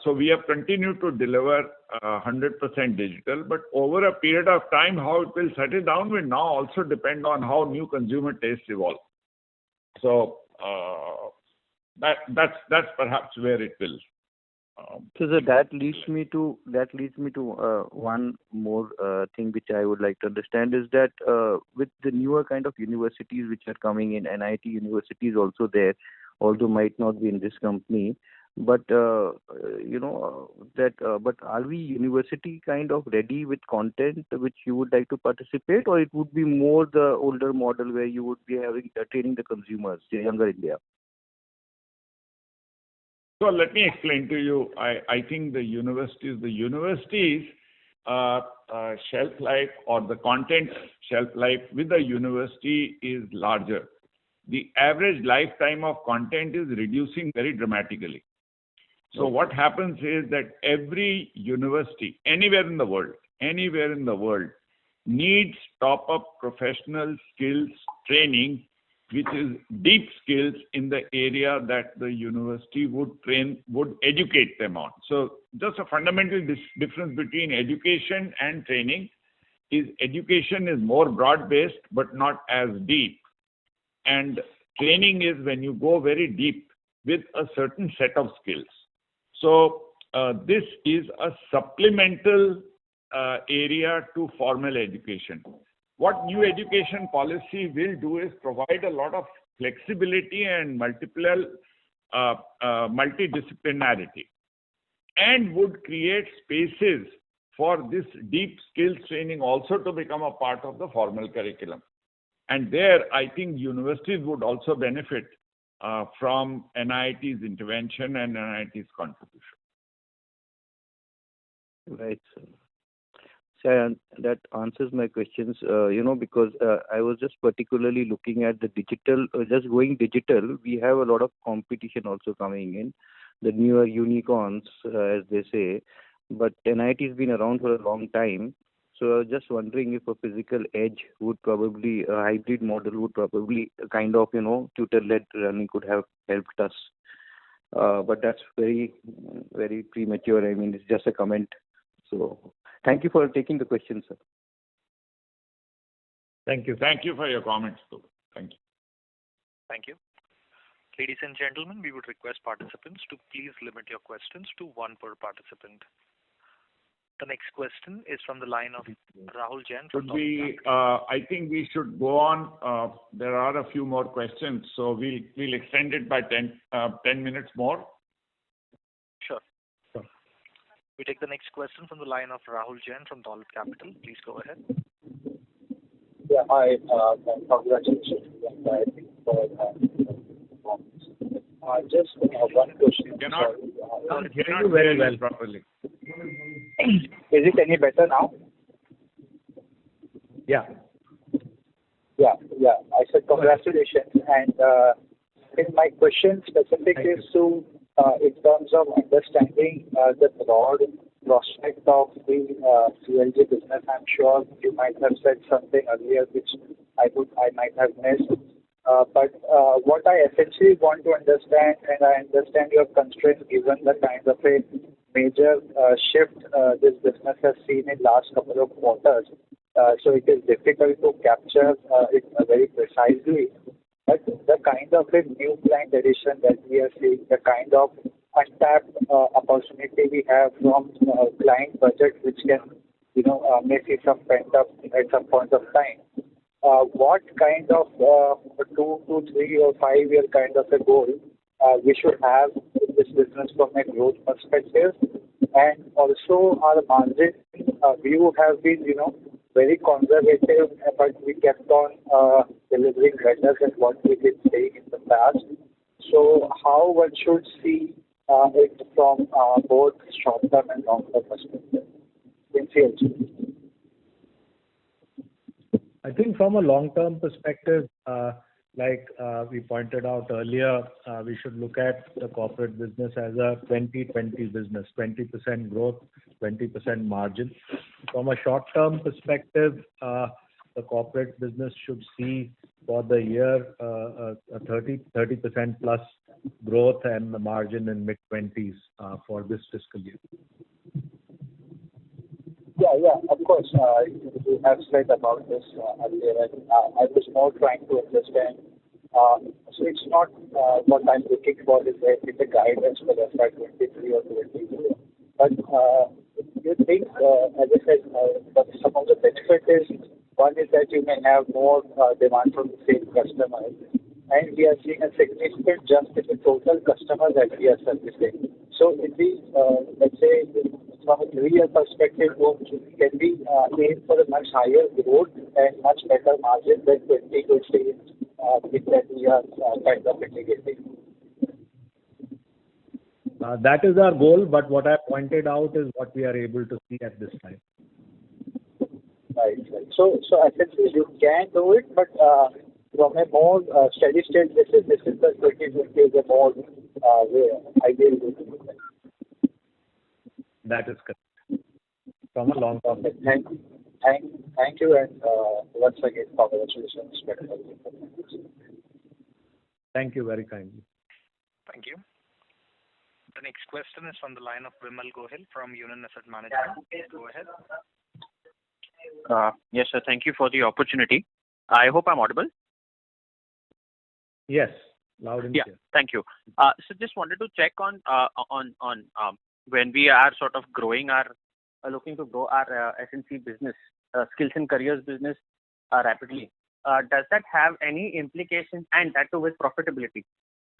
so we have continued to deliver 100% digital, but over a period of time, how it will settle down will now also depend on how new consumer tastes evolve. So that's perhaps where it will. So that leads me to one more thing which I would like to understand is that with the newer kind of universities which are coming in, NIT universities also there, although might not be in this company, but but are we university kind of ready with content which you would like to participate, or it would be more the older model where you would be having training the consumers, the younger India? So let me explain to you. I think the universities shelf life, or the content shelf life with the university, is larger. The average lifetime of content is reducing very dramatically. So what happens is that every university, anywhere in the world, needs top-up professional skills training, which is deep skills in the area that the university would educate them on. So just a fundamental difference between education and training is education is more broad-based but not as deep. And training is when you go very deep with a certain set of skills. So this is a supplemental area to formal education. What new education policy will do is provide a lot of flexibility and multidisciplinarity, and would create spaces for this deep skills training also to become a part of the formal curriculum. And there, I think universities would also benefit from NIT's intervention and NIT's contribution. Right, sir. So that answers my questions, because I was just particularly looking at the digital, just going digital. We have a lot of competition also coming in, the newer unicorns, as they say. But NIT has been around for a long time. So I was just wondering if a physical edge would probably, a hybrid model would probably kind of, tutor-led learning could have helped us. But that's very, very premature. I mean, it's just a comment. So thank you for taking the question, sir. Thank you. Thank you for your comments, too. Thank you. Thank you. Ladies and gentlemen, we would request participants to please limit your questions to one per participant. The next question is from the line of Rahul Jain. I think we should go on. There are a few more questions, so we'll extend it by 10 minutes more. Sure. We take the next question from the line of Rahul Jain from Dolat Capital. Please go ahead. Yeah, hi. Congratulations. Just one question. Cannot hear you very well properly. Is it any better now? Yeah. Yeah. I said congratulations. And my question specific is to, in terms of understanding the broad prospect of the CLG business. I'm sure you might have said something earlier which I might have missed. But what I essentially want to understand, and I understand your constraints given the kind of a major shift this business has seen in last couple of quarters. So it is difficult to capture it very precisely. But the kind of a new client addition that we are seeing, the kind of untapped opportunity we have from client budget, which can, may see some pent up at some point of time. What kind of 2 to 3 or 5 year kind of a goal we should have in this business from a growth perspective, and also our margin view have been, very conservative, but we kept on delivering better than what we did say in the past. So how one should see it from both short-term and long-term perspective in CLG? I think from a long-term perspective, like we pointed out earlier, we should look at the corporate business as a 20-20 business, 20% growth, 20% margin. From a short-term perspective, the corporate business should see for the year a 30% plus growth and the margin in mid-20s for this fiscal year. Yeah, of course. You have said about this earlier. I was more trying to understand. So it's not what I'm looking for is the guidance for FY 23 or 22. But you think, as I said, but some of the benefit is, one is that you may have more demand from the same customers. And we are seeing a significant jump in the total customers that we are servicing. So if we, let's say, from a 3-year perspective, can we aim for a much higher growth and much better margin than 2020 that we are kind of indicating? That is our goal, but what I pointed out is what we are able to see at this time. Right. So essentially you can do it, but from a more steady state basis, this is the 2020 is a more ideal way to do it. That is correct. From a long term. Thank you, and once again, congratulations. Thank you very kindly. Thank you. The next question is from the line of Vimal Gohil from Union Asset Management. Go ahead. Yes, sir. Thank you for the opportunity. I hope I'm audible. Yes, loud and clear. Thank you. So just wanted to check on when we are sort of looking to grow our SNC business, skills and careers business rapidly. Does that have any implications, and that too with profitability?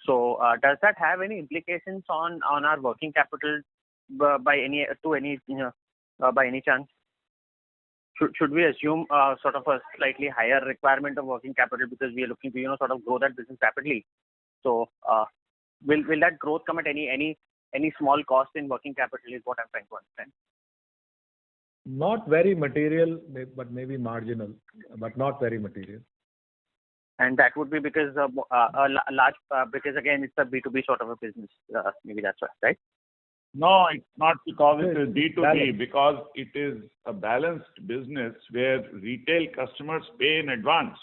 So does that have any implications on our working capital by any chance? Should we assume sort of a slightly higher requirement of working capital because we are looking to sort of grow that business rapidly? So will that growth come at any small cost in working capital is what I'm trying to understand. Not very material, but maybe marginal, but not very material. And that would be because a large because again it's a B2B sort of a business. Maybe that's why, right? No, it's not because it is B2B, Balance. because it is a balanced business where retail customers pay in advance.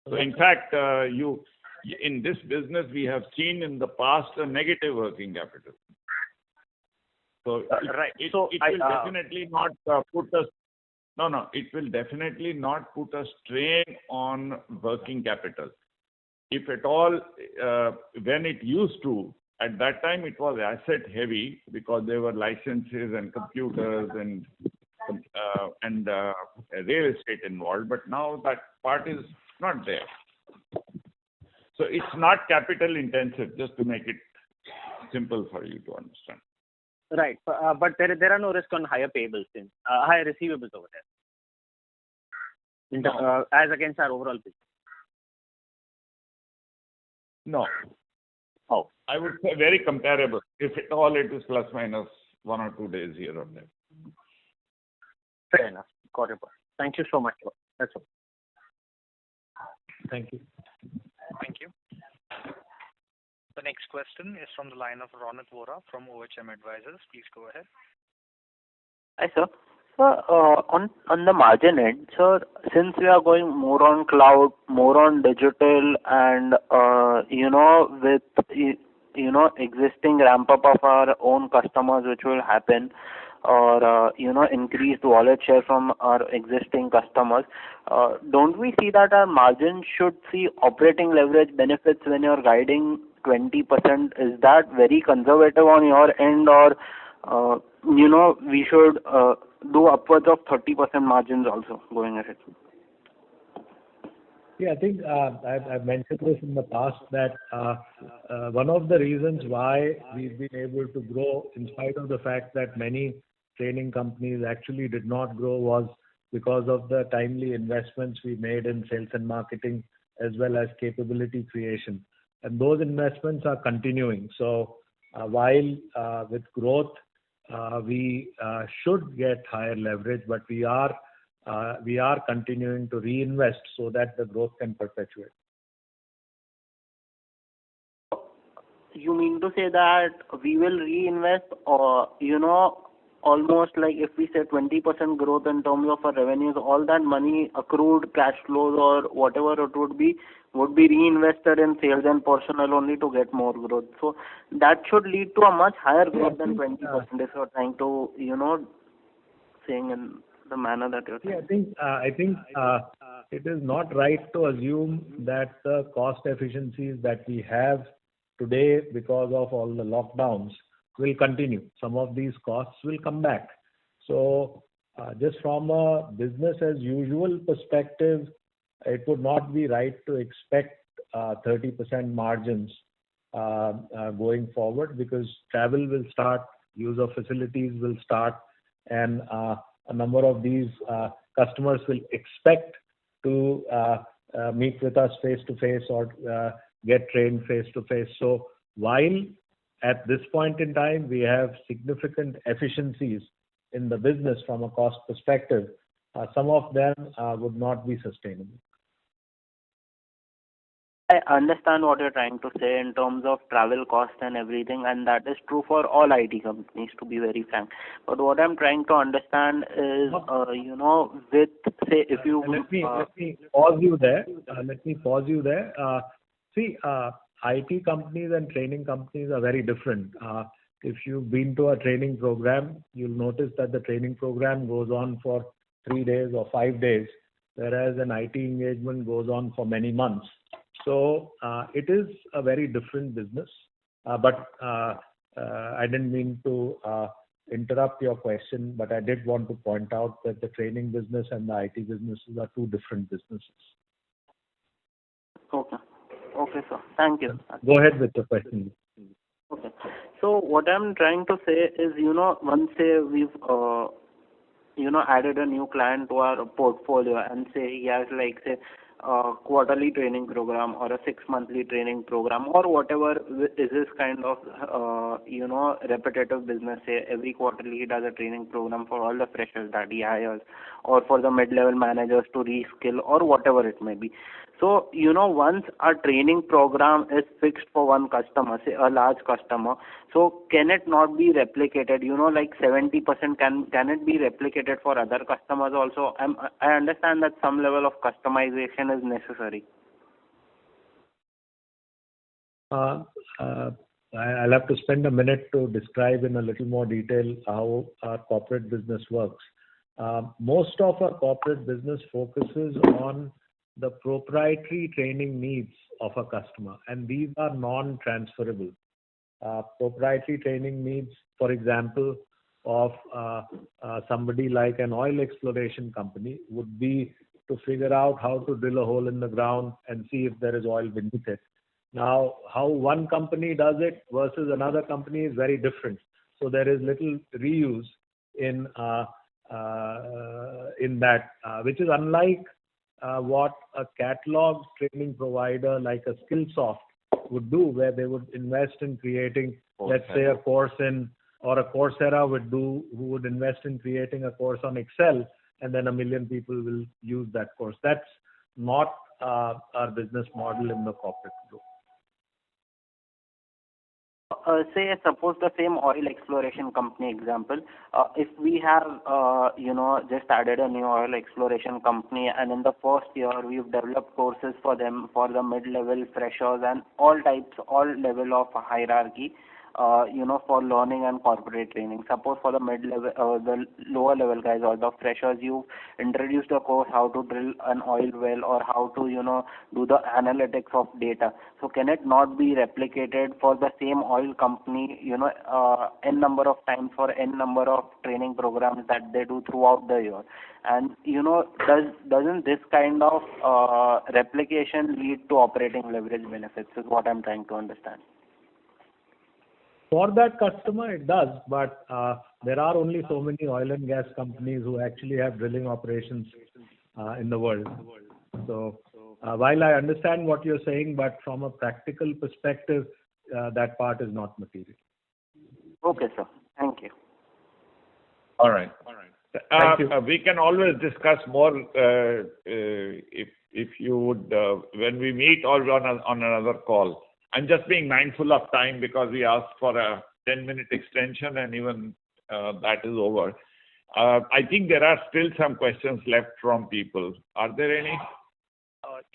So in fact, in this business, we have seen in the past a negative working capital. So it will definitely not put us. No, it will definitely not put a strain on working capital. If at all, when it used to, at that time it was asset heavy because there were licenses and computers and real estate involved. But now that part is not there. So it's not capital intensive, just to make it simple for you to understand. Right, but there are no risk on higher payables higher receivables over there. No. As against our overall business. No. Oh. I would say very comparable. If at all, it is plus minus 1 or 2 days here or there. Fair enough. Got it. Thank you so much, sir. That's all. Thank you. Thank you. The next question is from the line of Ronak Vora from OHM Advisors. Please go ahead. Hi, sir. Sir, on the margin end, sir, since we are going more on cloud, more on digital, and with existing ramp up of our own customers, which will happen, or increased wallet share from our existing customers, don't we see that our margin should see operating leverage benefits when you're guiding 20%? Is that very conservative on your end, or we should do upwards of 30% margins also going ahead? Yeah, I think I've mentioned this in the past that one of the reasons why we've been able to grow in spite of the fact that many training companies actually did not grow was because of the timely investments we made in sales and marketing as well as capability creation. And those investments are continuing. So while with growth, we should get higher leverage, but we are continuing to reinvest so that the growth can perpetuate. You mean to say that we will reinvest, or almost like if we say 20% growth in terms of our revenues, all that money, accrued cash flows or whatever it would be reinvested in sales and personnel only to get more growth. So that should lead to a much higher growth than 20% if you're trying to, saying in the manner that you're saying. Yeah, I think it is not right to assume that the cost efficiencies that we have today because of all the lockdowns will continue. Some of these costs will come back. So just from a business as usual perspective, it would not be right to expect 30% margins going forward, because travel will start, use of facilities will start, and a number of these customers will expect to meet with us face to face or get trained face to face. So while at this point in time we have significant efficiencies in the business from a cost perspective, some of them would not be sustainable. I understand what you're trying to say in terms of travel cost and everything, and that is true for all IT companies, to be very frank. But what I'm trying to understand is, with, say, if you... Let me pause you there. See, IT companies and training companies are very different. If you've been to a training program, you'll notice that the training program goes on for 3 days or 5 days, whereas an IT engagement goes on for many months. So it is a very different business. But I didn't mean to interrupt your question, but I did want to point out that the training business and the IT businesses are two different businesses. Okay. Okay, sir. Thank you. Go ahead with the question. Okay. So what I'm trying to say is, once say we've added a new client to our portfolio, and say he has like say a quarterly training program or a 6-monthly training program or whatever is his kind of repetitive business. Say every quarterly he does a training program for all the freshers that he hires, or for the mid-level managers to reskill, or whatever it may be. So, once a training program is fixed for one customer, say a large customer, so can it not be replicated? Like 70%, can it be replicated for other customers also? I understand that some level of customization is necessary. I'll have to spend a minute to describe in a little more detail how our corporate business works. Most of our corporate business focuses on the proprietary training needs of a customer, and these are non-transferable. Proprietary training needs, for example, of somebody like an oil exploration company would be to figure out how to drill a hole in the ground and see if there is oil beneath it. Now, how one company does it versus another company is very different. So there is little reuse in that, which is unlike what a catalog training provider like a Skillsoft would do, where they would invest in creating, let's say, a course in or a Coursera who would invest in creating a course on Excel, and then 1 million people will use that course. That's not our business model in the corporate group. Say, suppose the same oil exploration company example, if we have, just added a new oil exploration company, and in the first year we've developed courses for them for the mid-level freshers and all level of hierarchy, for learning and corporate training. Suppose for the mid-level, the lower level guys or the freshers, you introduced a course how to drill an oil well or how to, do the analytics of data. So can it not be replicated for the same oil company, n number of times for n number of training programs that they do throughout the year? And, doesn't this kind of replication lead to operating leverage benefits is what I'm trying to understand. For that customer, it does, but there are only so many oil and gas companies who actually have drilling operations in the world. So while I understand what you're saying, but from a practical perspective, that part is not material. Okay, sir. Thank you. All right. Thank you. We can always discuss more if you would when we meet or on another call. I'm just being mindful of time because we asked for a 10-minute extension and even that is over. I think there are still some questions left from people. Are there any?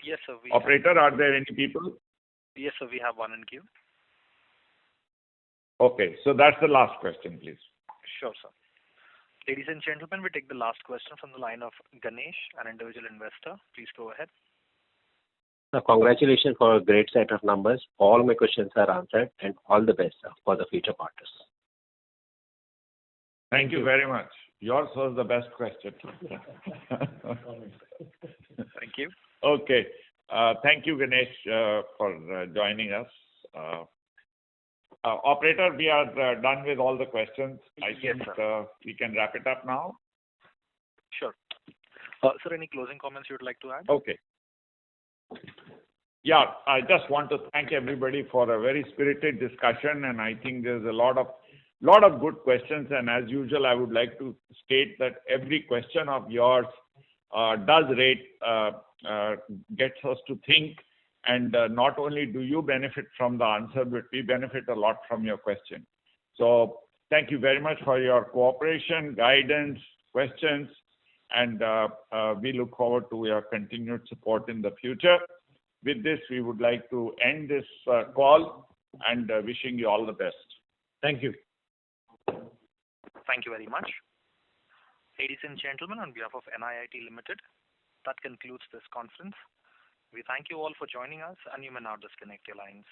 Yes, sir. Operator, are there any people? Yes, sir. We have one in queue. Okay, so that's the last question, please. Sure, sir. Ladies and gentlemen, we take the last question from the line of Ganesh, an individual investor. Please go ahead. Congratulations for a great set of numbers. All my questions are answered, and all the best, sir, for the future quarters. Thank you very much. Yours was the best question. Thank you. Okay. Thank you, Ganesh, for joining us. Operator, we are done with all the questions. I think we can wrap it up now. Sure. Sir, any closing comments you would like to add? Okay. Yeah, I just want to thank everybody for a very spirited discussion, and I think there's a lot of good questions. And as usual, I would like to state that every question of yours gets us to think. And not only do you benefit from the answer, but we benefit a lot from your question. So thank you very much for your cooperation, guidance, questions, and we look forward to your continued support in the future. With this, we would like to end this call and wishing you all the best. Thank you. Thank you very much. Ladies and gentlemen, on behalf of NIIT Limited, that concludes this conference. We thank you all for joining us, and you may now disconnect your lines.